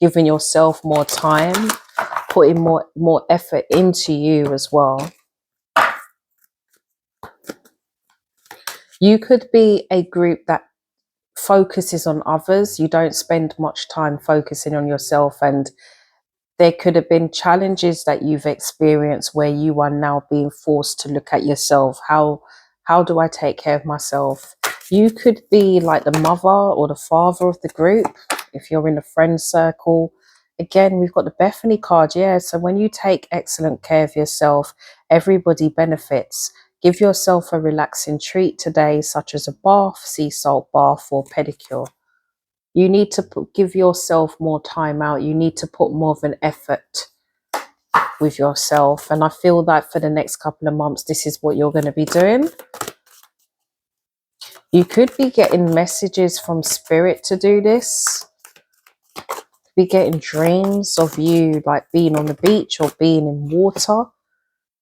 giving yourself more time, putting more effort into you as well. You could be a group that focuses on others. You don't spend much time focusing on yourself, and there could have been challenges that you've experienced where you are now being forced to look at yourself. How do I take care of myself? You could be like the mother or the father of the group if you're in a friend circle. Again, we've got the Bethany card. Yeah, so when you take excellent care of yourself, everybody benefits. Give yourself a relaxing treat today, such as a bath, sea salt bath, or pedicure. You need to give yourself more time out. You need to put more of an effort with yourself. And I feel that for the next couple of months, this is what you're going to be doing. You could be getting messages from spirit to do this. Be getting dreams of you like being on the beach or being in water.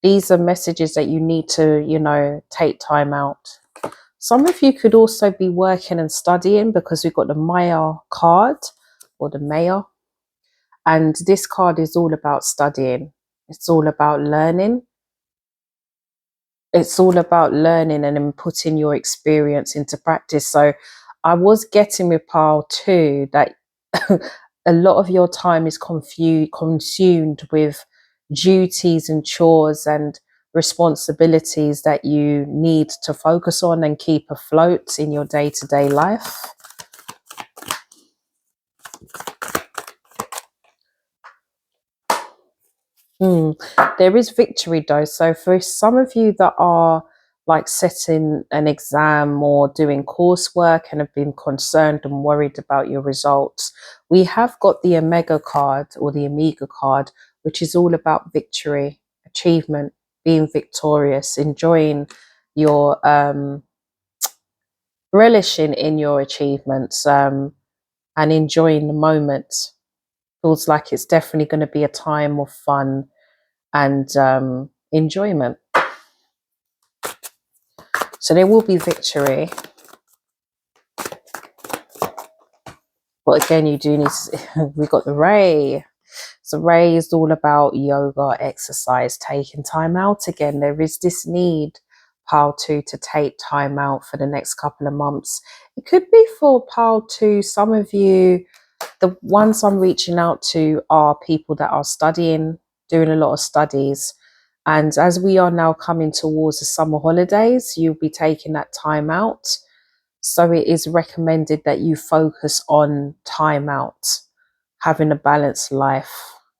These are messages that you need to, take time out. Some of you could also be working and studying, because we've got the Maya card, or the Maya. And this card is all about studying. It's all about learning. It's all about learning and then putting your experience into practice. So I was getting with pile 2 that a lot of your time is consumed with duties and chores and responsibilities that you need to focus on and keep afloat in your day-to-day life. There is victory though. So for some of you that are like setting an exam or doing coursework and have been concerned and worried about your results, we have got the Omega card, or the Omega card, which is all about victory, achievement, being victorious, enjoying your relishing in your achievements, and enjoying the moment. Feels like it's definitely going to be a time of fun and enjoyment. So there will be victory. But again, you do need to, we got the Ray. So Ray is all about yoga, exercise, taking time out again. There is this need, pile 2, to take time out for the next couple of months. It could be for pile 2, some of you, the ones I'm reaching out to are people that are studying, doing a lot of studies. And as we are now coming towards the summer holidays, you'll be taking that time out. So it is recommended that you focus on time out, having a balanced life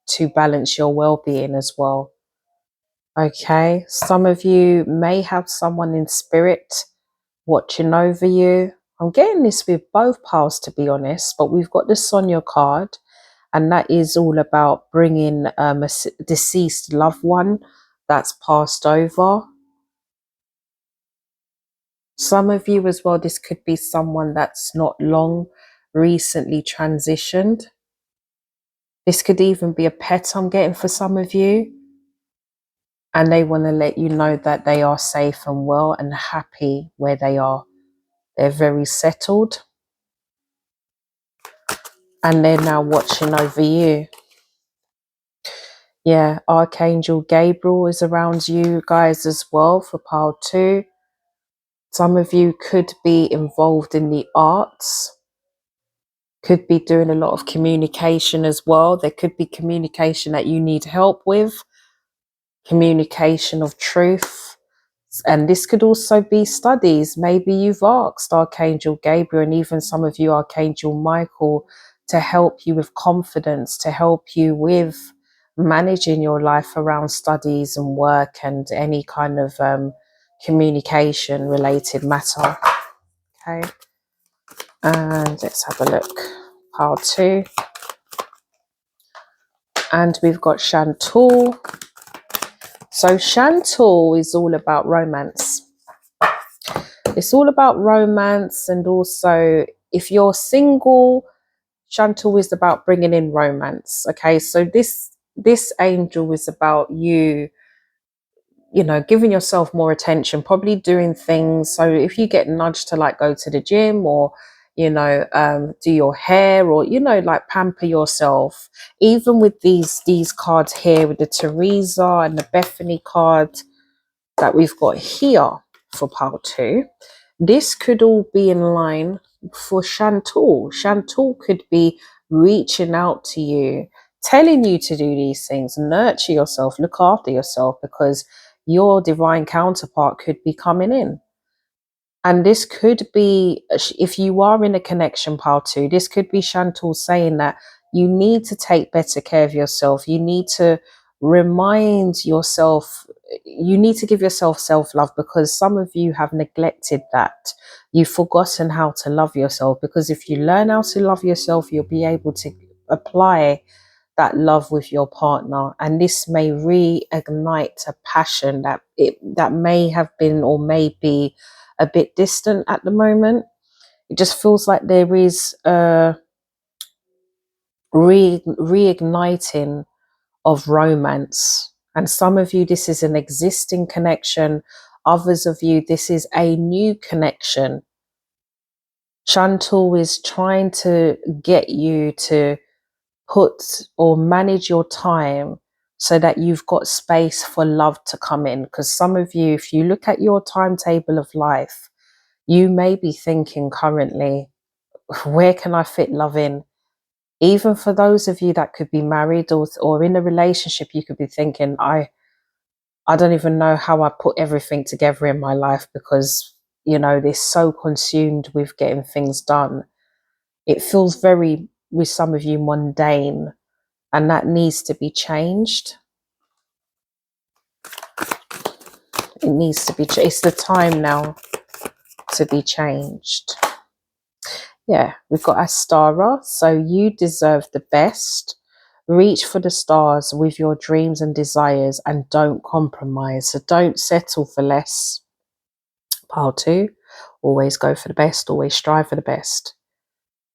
to balance your well-being as well. Okay, some of you may have someone in spirit watching over you. I'm getting this with both piles, to be honest, but we've got the Sonia card, and that is all about bringing a deceased loved one that's passed over. Some of you as well, this could be someone that's not long recently transitioned. This could even be a pet I'm getting for some of you. And they want to let you know that they are safe and well and happy where they are. They're very settled. And they're now watching over you. Yeah, Archangel Gabriel is around you guys as well for pile 2. Some of you could be involved in the arts, could be doing a lot of communication as well. There could be communication that you need help with, communication of truth. And this could also be studies. Maybe you've asked Archangel Gabriel and even some of you Archangel Michael to help you with confidence, to help you with managing your life around studies and work and any kind of communication related matter. Okay, and let's have a look. Pile 2. And we've got Chantal. So Chantal is all about romance. It's all about romance, and also if you're single, Chantal is about bringing in romance. Okay, so this angel is about you, you know, giving yourself more attention, probably doing things. So if you get nudged to like go to the gym or, you know, do your hair or, you know, like pamper yourself, even with these cards here with the Teresa and the Bethany card that we've got here for pile 2, this could all be in line for Chantal. Chantal could be reaching out to you, telling you to do these things, nurture yourself, look after yourself, because your divine counterpart could be coming in. And this could be, if you are in a connection, pile 2, this could be Chantal saying that you need to take better care of yourself. You need to remind yourself, you need to give yourself self-love, because some of you have neglected that. You've forgotten how to love yourself, because if you learn how to love yourself, you'll be able to apply that love with your partner, and this may reignite a passion that may have been or may be a bit distant at the moment. It just feels like there is a reigniting of romance, and some of you this is an existing connection, others of you this is a new connection. Chantal is trying to get you to put or manage your time so that you've got space for love to come in. Because some of you, if you look at your timetable of life, you may be thinking currently, where can I fit love in? Even for those of you that could be married or in a relationship, you could be thinking, I don't even know how I put everything together in my life, because, you know, they're so consumed with getting things done. It feels very, with some of you, mundane. And that needs to be changed. It needs to be, it's the time now to be changed. Yeah, we've got Astara. So you deserve the best. Reach for the stars with your dreams and desires and don't compromise. So don't settle for less. Pile 2, always go for the best, always strive for the best.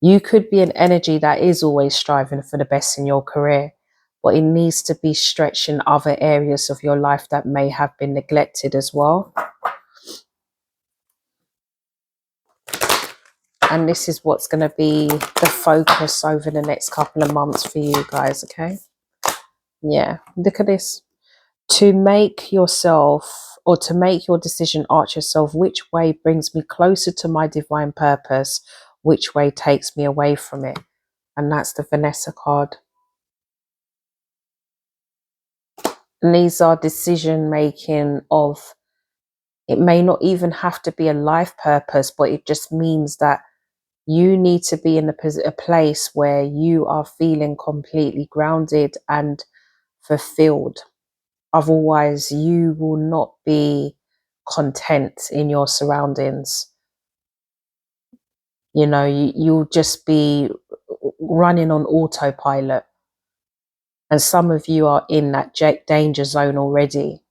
You could be an energy that is always striving for the best in your career, but it needs to be stretched in other areas of your life that may have been neglected as well. And this is what's going to be the focus over the next couple of months for you guys, okay? Yeah, look at this. To make yourself, or to make your decision, ask yourself, which way brings me closer to my divine purpose? Which way takes me away from it? And that's the Vanessa card. And these are decision making of, it may not even have to be a life purpose, but it just means that you need to be in a place where you are feeling completely grounded and fulfilled. Otherwise, you will not be content in your surroundings. You know, you'll just be running on autopilot. And some of you are in that danger zone already.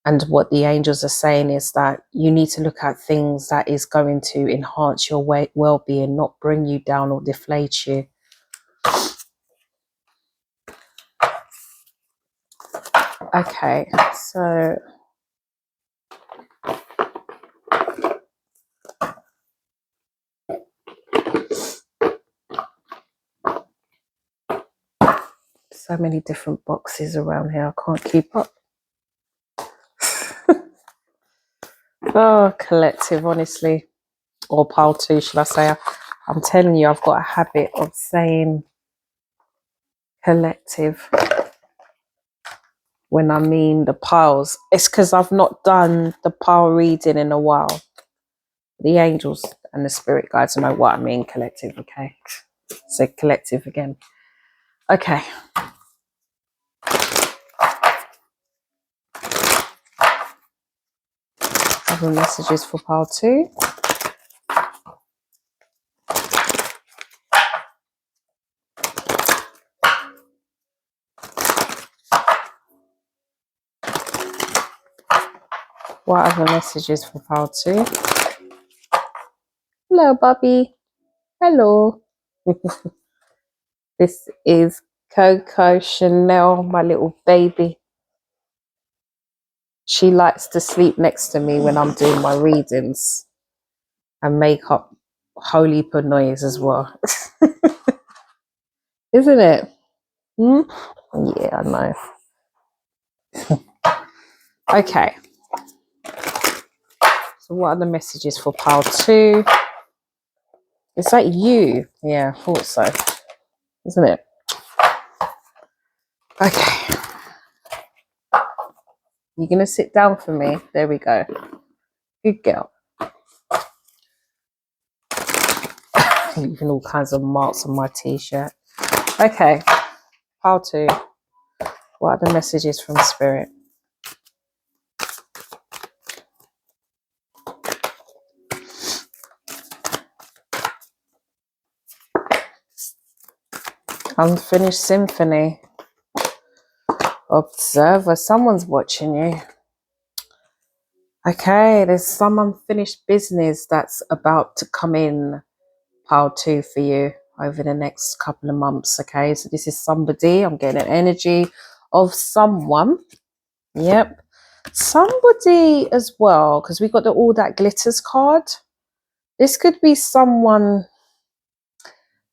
And what the angels are saying is that you need to look at things that is going to enhance your well-being, not bring you down or deflate you. Okay, so so many different boxes around here. I can't keep up. Oh, collective, honestly. Or pile two, should I say. I'm telling you, I've got a habit of saying collective when I mean the piles. It's because I've not done the pile reading in a while. The angels and the spirit guides know what I mean, collective, okay? So collective again. Okay. Other messages for pile two. What other messages for pile two? Hello, Bobby. Hello. This is Coco Chanel, my little baby. She likes to sleep next to me when I'm doing my readings and make up holy heap of noise as well. Isn't it? Hmm? Yeah, I know. Okay. So what are the messages for pile two? Is that you? Yeah, I thought so. Isn't it? Okay. You're going to sit down for me? There we go. Good girl. Even all kinds of marks on my t-shirt. Okay. Pile two. What are the messages from spirit? Unfinished symphony. Observer. Someone's watching you. Okay, there's some unfinished business that's about to come in pile two for you over the next couple of months. Okay, so this is somebody. I'm getting an energy of someone. Yep. Somebody as well, because we got the all that glitters card. This could be someone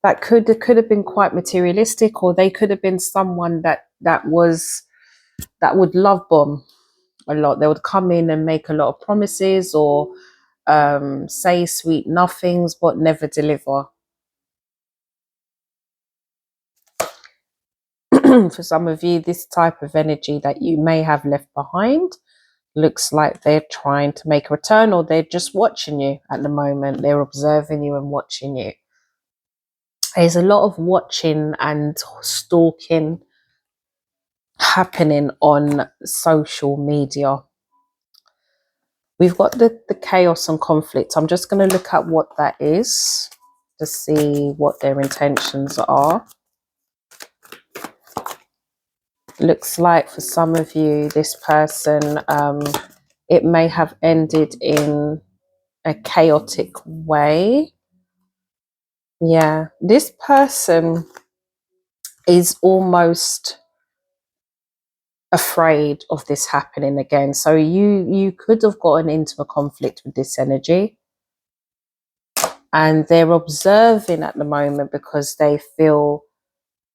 that could have been quite materialistic, or they could have been someone that would love bomb a lot. They would come in and make a lot of promises, or say sweet nothings but never deliver. For some of you, this type of energy that you may have left behind looks like they're trying to make a return, or they're just watching you at the moment. They're observing you and watching you. There's a lot of watching and stalking happening on social media. We've got the chaos and conflict. I'm just going to look at what that is to see what their intentions are. Looks like for some of you, this person, it may have ended in a chaotic way. Yeah, this person is almost afraid of this happening again. So you could have gotten into a conflict with this energy, and they're observing at the moment because they feel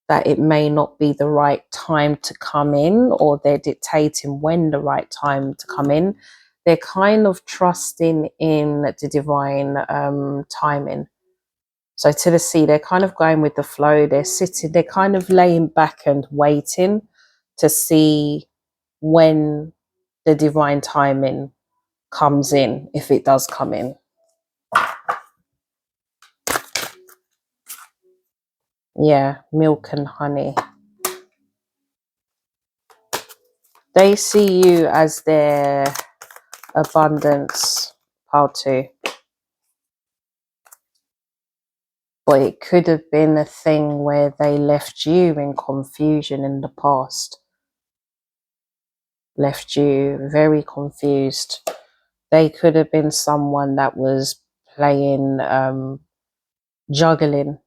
that it may not be the right time to come in, or they're dictating when the right time to come in. They're kind of trusting in the divine timing. So to the sea, they're kind of going with the flow. They're sitting, they're kind of laying back and waiting to see when the divine timing comes in, if it does come in. Yeah, milk and honey. They see you as their abundance, pile two. But it could have been a thing where they left you in confusion in the past. Left you very confused. They could have been someone that was playing, juggling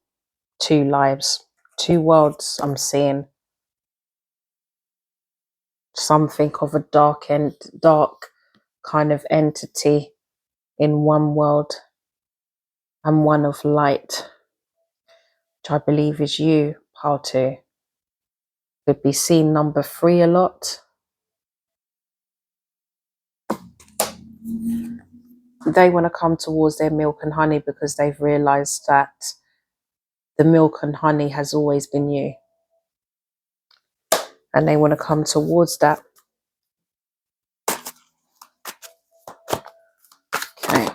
two lives, two worlds I'm seeing. something of a dark kind of entity in one world, and one of light, which I believe is you, pile 2. Could be seen number 3 a lot. They want to come towards their milk and honey because they've realized that the milk and honey has always been you, and they want to come towards that. Okay.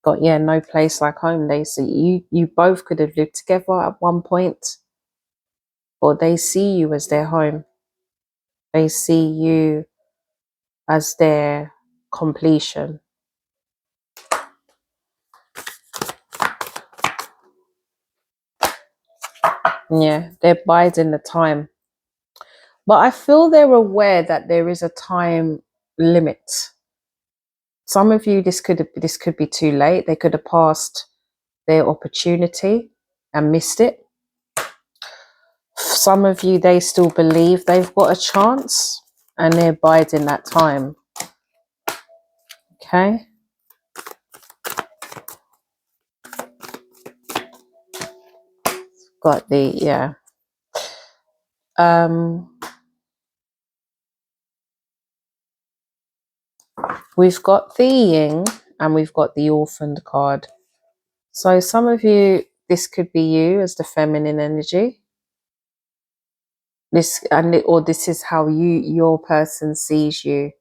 Got, yeah, no place like home. They see you both could have lived together at one point, or they see you as their home. They see you as their completion. Yeah, they're biding the time. But I feel they're aware that there is a time limit. Some of you, this could be too late. They could have passed their opportunity and missed it. Some of you, they still believe they've got a chance and they're biding that time. Okay. Got the, yeah. We've got the yin and we've got the orphaned card. So some of you, this could be you as the feminine energy. This is how your person sees you,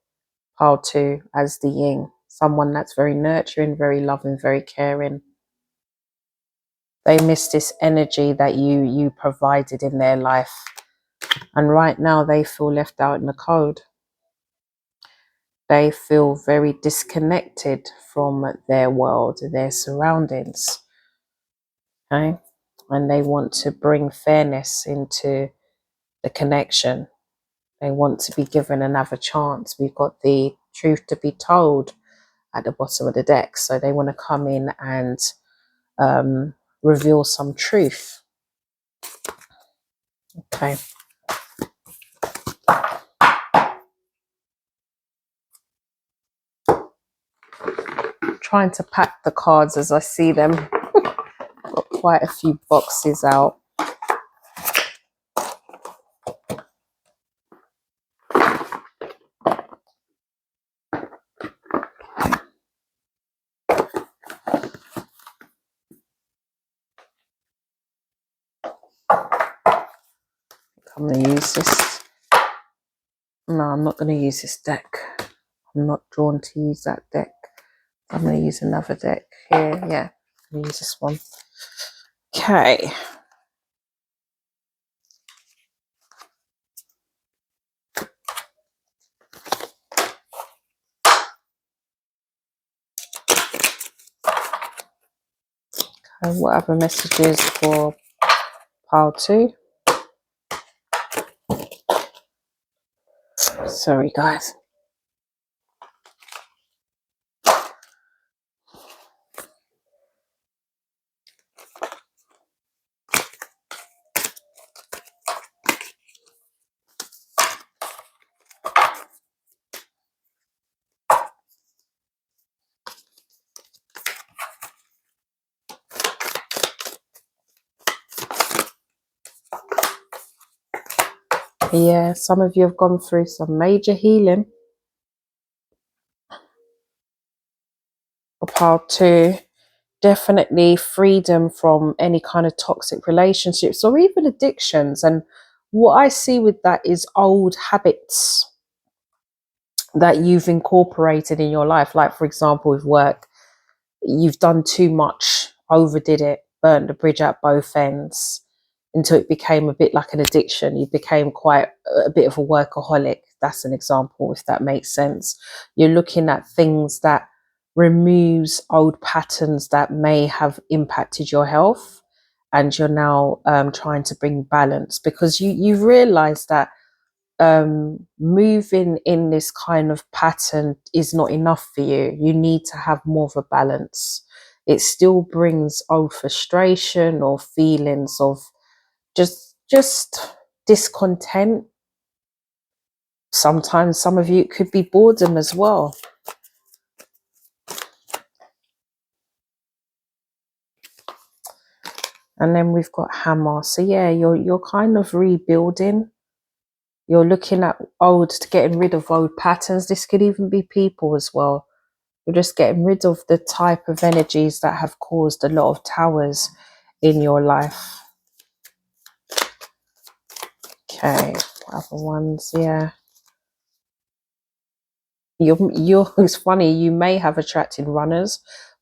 pile 2, as the yin. Someone that's very nurturing, very loving, very caring. They miss this energy that you provided in their life. And right now they feel left out in the cold. They feel very disconnected from their world, their surroundings. Okay? And they want to bring fairness into the connection. They want to be given another chance. We've got the truth to be told at the bottom of the deck. So they want to come in and reveal some truth. Okay. Trying to pack the cards as I see them. Got quite a few boxes out. I'm going to use this. No, I'm not going to use this deck. I'm not drawn to use that deck. I'm going to use another deck here. Yeah, I'm going to use this one. Okay. Okay, what other messages for pile 2? Sorry, guys. Yeah, some of you have gone through some major healing. For pile 2, definitely freedom from any kind of toxic relationships or even addictions. And what I see with that is old habits that you've incorporated in your life. Like, for example, with work, you've done too much, overdid it, burnt the bridge at both ends until it became a bit like an addiction. You became quite a bit of a workaholic. That's an example, if that makes sense. You're looking at things that removes old patterns that may have impacted your health, and you're now trying to bring balance because you've realized that moving in this kind of pattern is not enough for you. You need to have more of a balance. It still brings old frustration or feelings of just discontent. Sometimes some of you, it could be boredom as well. And then we've got hammer. So yeah, you're kind of rebuilding. You're looking at getting rid of old patterns. This could even be people as well. You're just getting rid of the type of energies that have caused a lot of towers in your life. Okay, other ones, yeah. It's funny, you may have attracted runners,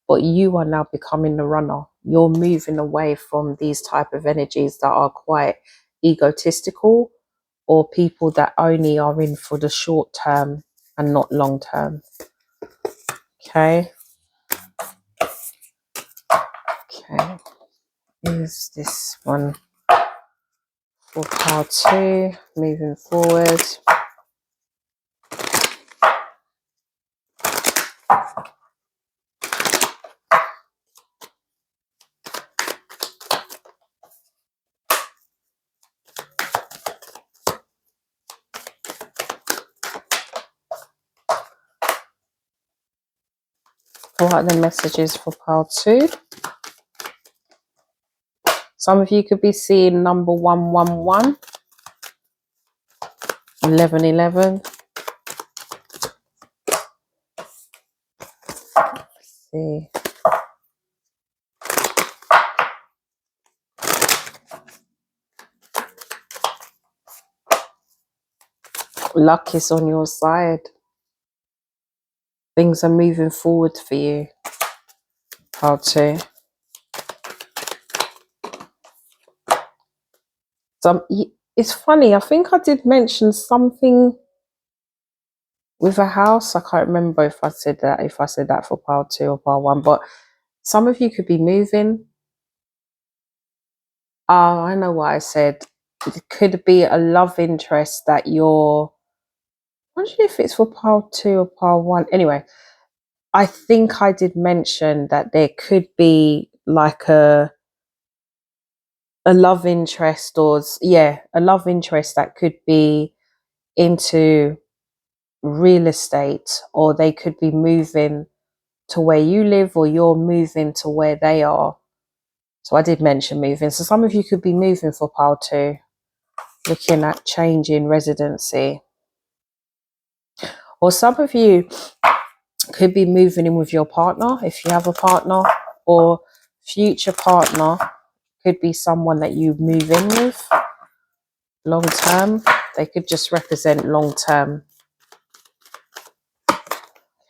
but you are now becoming the runner. You're moving away from these type of energies that are quite egotistical, or people that only are in for the short term and not long term. Okay. Okay. Here's this one for part 2, moving forward. What are the messages for part 2? Some of you could be seeing number 111, 1111. Let's see. Luck is on your side. Things are moving forward for you. Part 2. It's funny, I think I did mention something with a house. I can't remember if I said that for part 2 or part 1, but some of you could be moving. Oh, I know what I said. It could be a love interest that you're... I wonder if it's for part 2 or part 1. Anyway, I think I did mention that there could be like a love interest, or a love interest that could be into real estate, or they could be moving to where you live, or you're moving to where they are. So I did mention moving. So some of you could be moving for part 2, looking at changing residency. Or some of you could be moving in with your partner, if you have a partner, or future partner could be someone that you move in with long term. They could just represent long term.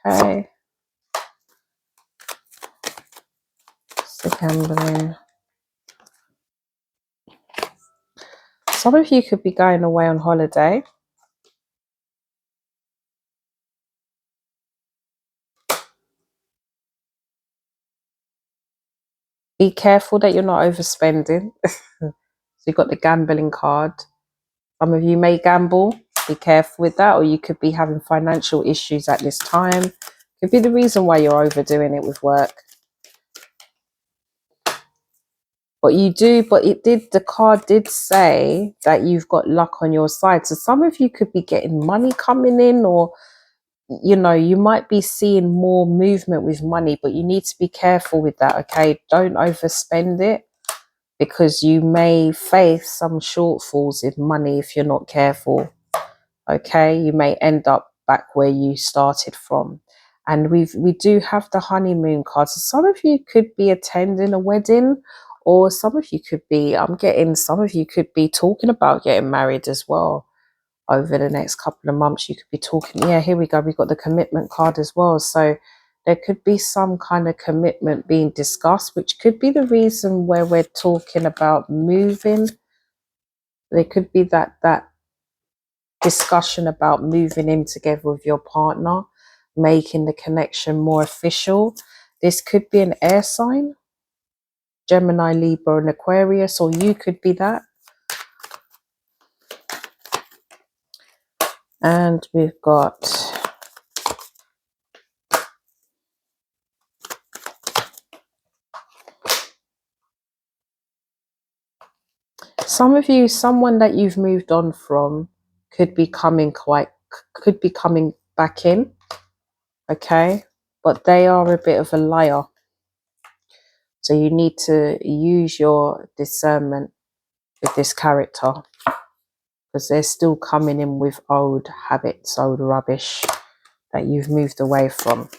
Okay. So gambling. Some of you could be going away on holiday. Be careful that you're not overspending. So you've got the gambling card. Some of you may gamble. Be careful with that, or you could be having financial issues at this time. Could be the reason why you're overdoing it with work. But the card did say that you've got luck on your side. So some of you could be getting money coming in, or you might be seeing more movement with money, but you need to be careful with that. Okay, don't overspend it, because you may face some shortfalls in money if you're not careful. Okay, you may end up back where you started from. And we do have the honeymoon card. So some of you could be attending a wedding, or some of you could be, some of you could be talking about getting married as well. Over the next couple of months, you could be talking. Yeah, here we go. We've got the commitment card as well. So there could be some kind of commitment being discussed, which could be the reason where we're talking about moving. There could be that discussion about moving in together with your partner, making the connection more official. This could be an air sign, Gemini, Libra, and Aquarius, or you could be that. And we've got Some of you, someone that you've moved on from could be coming back in, okay? But they are a bit of a liar. So you need to use your discernment with this character, because they're still coming in with old habits, old rubbish that you've moved away from.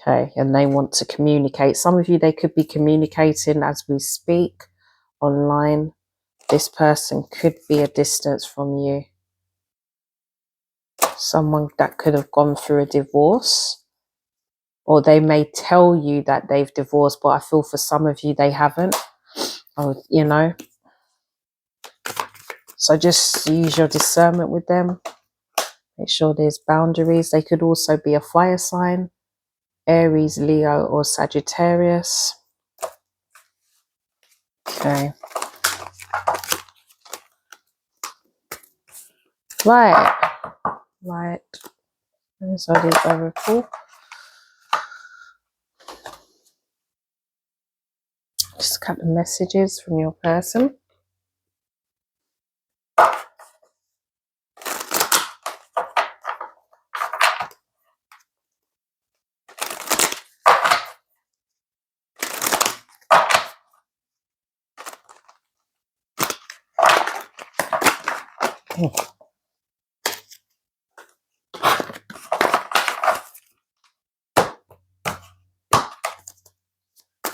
Okay, and they want to communicate. Some of you, they could be communicating as we speak online. This person could be a distance from you. Someone that could have gone through a divorce, or they may tell you that they've divorced, but I feel for some of you, they haven't. Oh, you know. So just use your discernment with them. Make sure there's boundaries. They could also be a fire sign, Aries, Leo, or Sagittarius. Okay. Right. So these are cool. Just cut the messages from your person.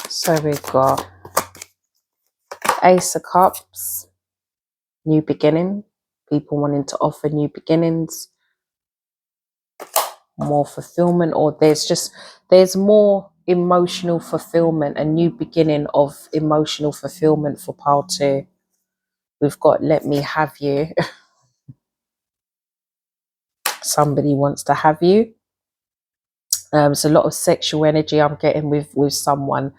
So we've got Ace of Cups, new beginning, people wanting to offer new beginnings, more fulfillment, or there's more emotional fulfillment, a new beginning of emotional fulfillment for pile 2. We've got Let Me Have You. Somebody wants to have you. There's a lot of sexual energy I'm getting with someone.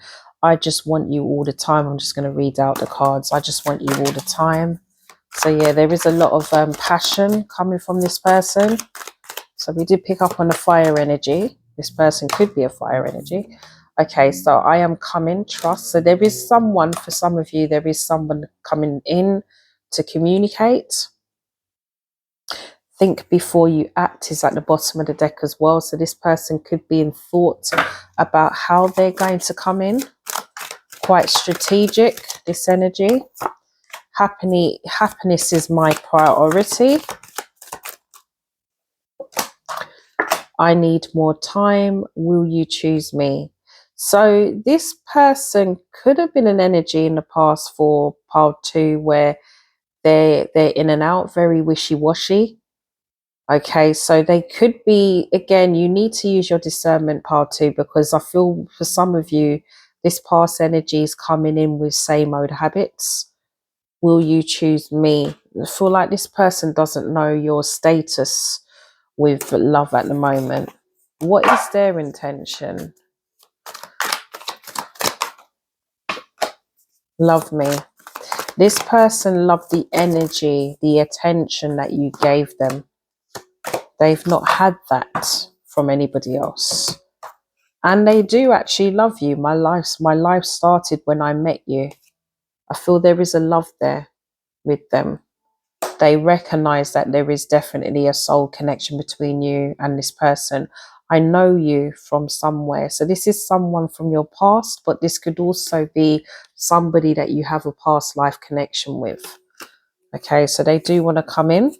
I just want you all the time. I'm just going to read out the cards. I just want you all the time. So yeah, there is a lot of passion coming from this person. So we did pick up on the fire energy. This person could be a fire energy. Okay, so I am coming, trust. So there is someone, for some of you, there is someone coming in to communicate. Think before you act is at the bottom of the deck as well. So this person could be in thought about how they're going to come in. Quite strategic, this energy. Happiness is my priority. I need more time. Will you choose me? So this person could have been an energy in the past for pile 2 where they're in and out, very wishy-washy. Okay, so they could be, again, you need to use your discernment part 2, because I feel for some of you, this past energy is coming in with same old habits. Will you choose me? I feel like this person doesn't know your status with love at the moment. What is their intention? Love me. This person loved the energy, the attention that you gave them. They've not had that from anybody else. And they do actually love you. My life started when I met you. I feel there is a love there with them. They recognize that there is definitely a soul connection between you and this person. I know you from somewhere. So this is someone from your past, but this could also be somebody that you have a past life connection with. Okay, so they do want to come in.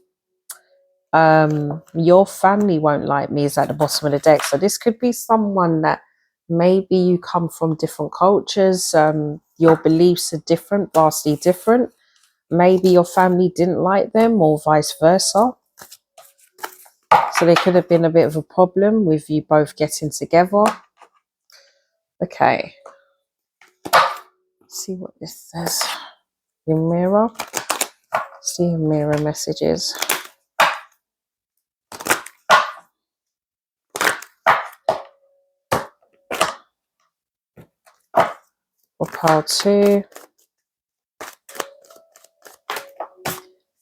Your family won't like me is at the bottom of the deck. So this could be someone that maybe you come from different cultures. Your beliefs are different, vastly different. Maybe your family didn't like them, or vice versa. So there could have been a bit of a problem with you both getting together. Okay. Let's see what this says. Your mirror. See your mirror messages. For pile 2.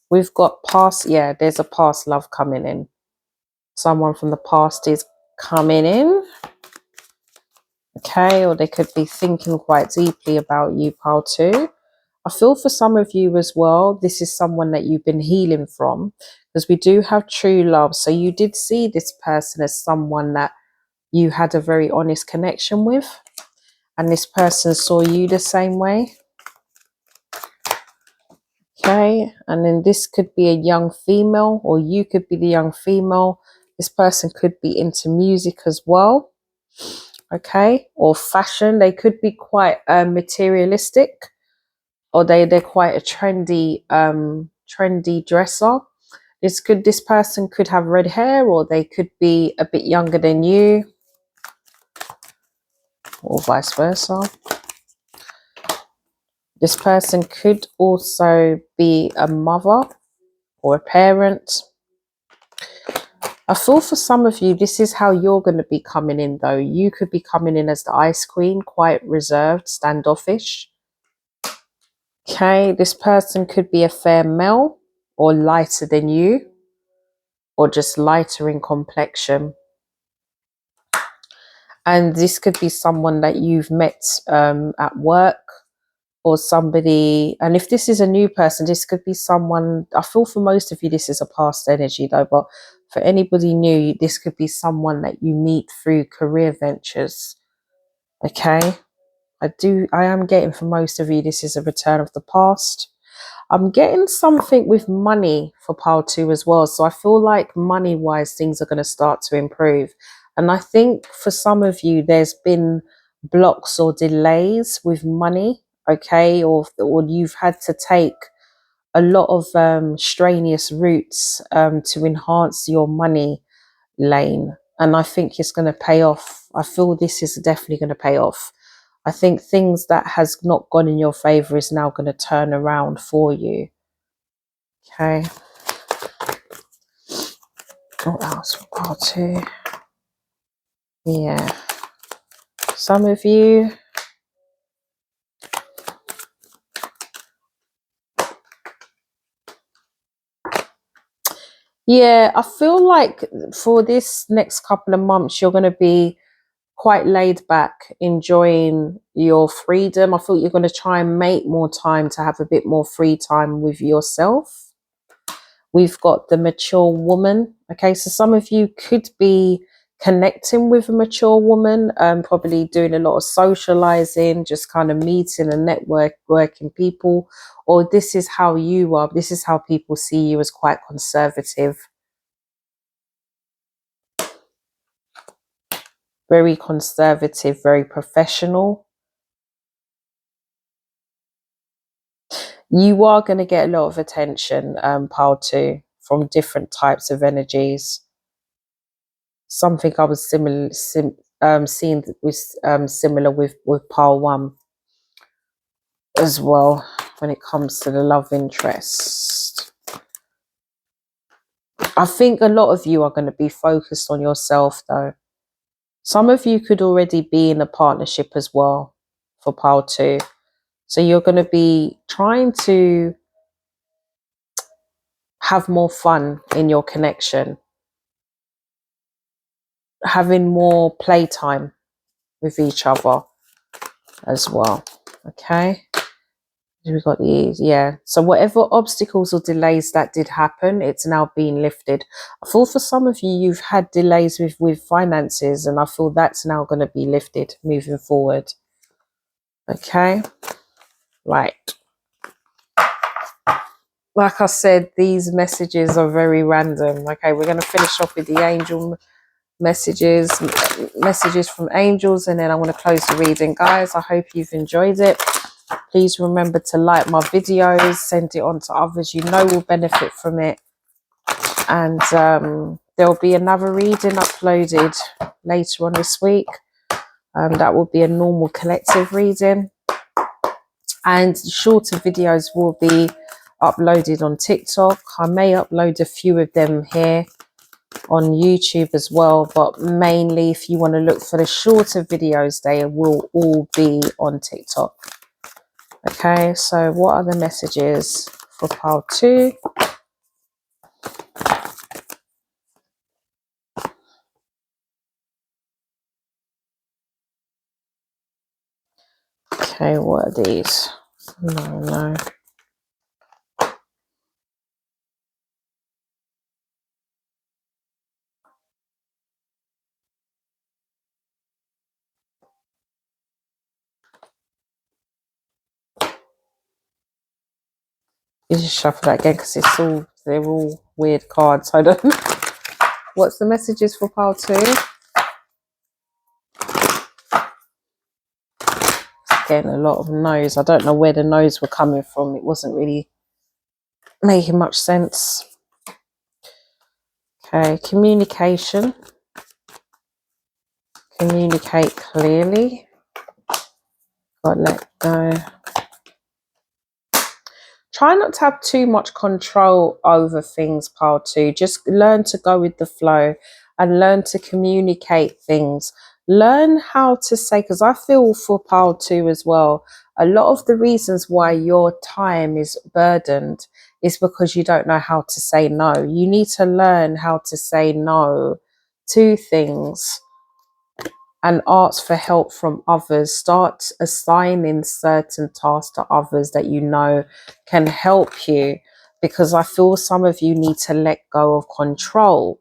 We've got past, yeah, there's a past love coming in. Someone from the past is coming in. Okay, or they could be thinking quite deeply about you, pile 2. I feel for some of you as well, this is someone that you've been healing from, because we do have true love. So you did see this person as someone that you had a very honest connection with, and this person saw you the same way. Okay, and then this could be a young female, or you could be the young female. This person could be into music as well. Okay, or fashion. They could be quite materialistic, or they're quite a trendy dresser. This person could have red hair, or they could be a bit younger than you, or vice versa. This person could also be a mother or a parent. I feel for some of you, this is how you're going to be coming in, though. You could be coming in as the ice queen, quite reserved, standoffish. Okay, this person could be a fair male, or lighter than you, or just lighter in complexion. And this could be someone that you've met at work, or somebody. And if this is a new person, this could be someone, I feel for most of you this is a past energy though, but for anybody new, this could be someone that you meet through career ventures. Okay, I am getting for most of you this is a return of the past. I'm getting something with money for pile 2 as well. So I feel like money wise things are going to start to improve. And I think for some of you there's been blocks or delays with money. Okay, or you've had to take a lot of strenuous routes to enhance your money lane, and I think it's going to pay off. I feel this is definitely going to pay off. I think things that has not gone in your favor is now going to turn around for you. Okay, what else for part 2? Yeah, some of you, yeah, I feel like for this next couple of months you're going to be quite laid back, enjoying your freedom. I feel you're going to try and make more time to have a bit more free time with yourself. We've got the mature woman. Okay, so some of you could be connecting with a mature woman, probably doing a lot of socializing, just kind of meeting and working people. Or this is how you are. This is how people see you, as quite conservative. Very conservative, very professional. You are going to get a lot of attention, pile 2, from different types of energies. Something I was seeing was similar with pile 1 as well, when it comes to the love interest. I think a lot of you are going to be focused on yourself though. Some of you could already be in a partnership as well for pile 2. So you're going to be trying to have more fun in your connection, having more playtime with each other as well. Okay, we got these, yeah. So whatever obstacles or delays that did happen, it's now being lifted. I feel for some of you, you've had delays with finances, and I feel that's now going to be lifted moving forward. Okay, right. Like I said, these messages are very random. Okay, we're going to finish off with the angel messages from angels, and then I'm going to close the reading. Guys, I hope you've enjoyed it. Please remember to like my videos, send it on to others you know will benefit from it. And there'll be another reading uploaded later on this week. That will be a normal collective reading. And shorter videos will be uploaded on TikTok. I may upload a few of them here on YouTube as well, but mainly if you want to look for the shorter videos, they will all be on TikTok. Okay, so what are the messages for pile 2? Okay, what are these? No. You just shuffle that again because they're all weird cards. I don't know. What's the messages for pile 2? Getting a lot of no's. I don't know where the no's were coming from. It wasn't really making much sense. Okay, communication. Communicate clearly. Got let go. Try not to have too much control over things, pile 2. Just learn to go with the flow and learn to communicate things. Learn how to say, because I feel for pile 2 as well, a lot of the reasons why your time is burdened is because you don't know how to say no. You need to learn how to say no to things and ask for help from others. Start assigning certain tasks to others that you know can help you, because I feel some of you need to let go of control.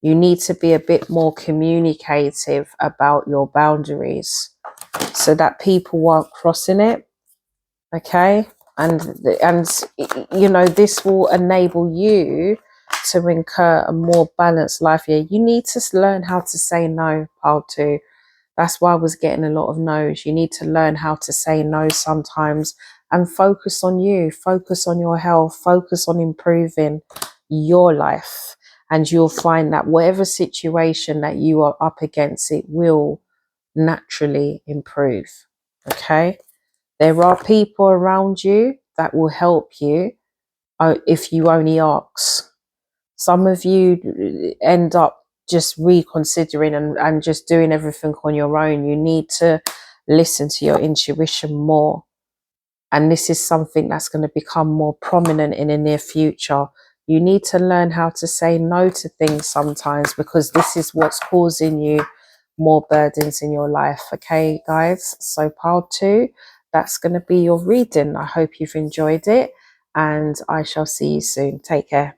You need to be a bit more communicative about your boundaries so that people aren't crossing it. Okay, and you know, this will enable you to incur a more balanced life here. You need to learn how to say no, pile 2. That's why I was getting a lot of no's. You need to learn how to say no sometimes and focus on you, focus on your health, focus on improving your life. And you'll find that whatever situation that you are up against, it will naturally improve. Okay. There are people around you that will help you if you only ask. Some of you end up just reconsidering and just doing everything on your own. You need to listen to your intuition more. And this is something that's going to become more prominent in the near future. You need to learn how to say no to things sometimes, because this is what's causing you more burdens in your life. Okay, guys? So pile 2, that's going to be your reading. I hope you've enjoyed it, and I shall see you soon. Take care.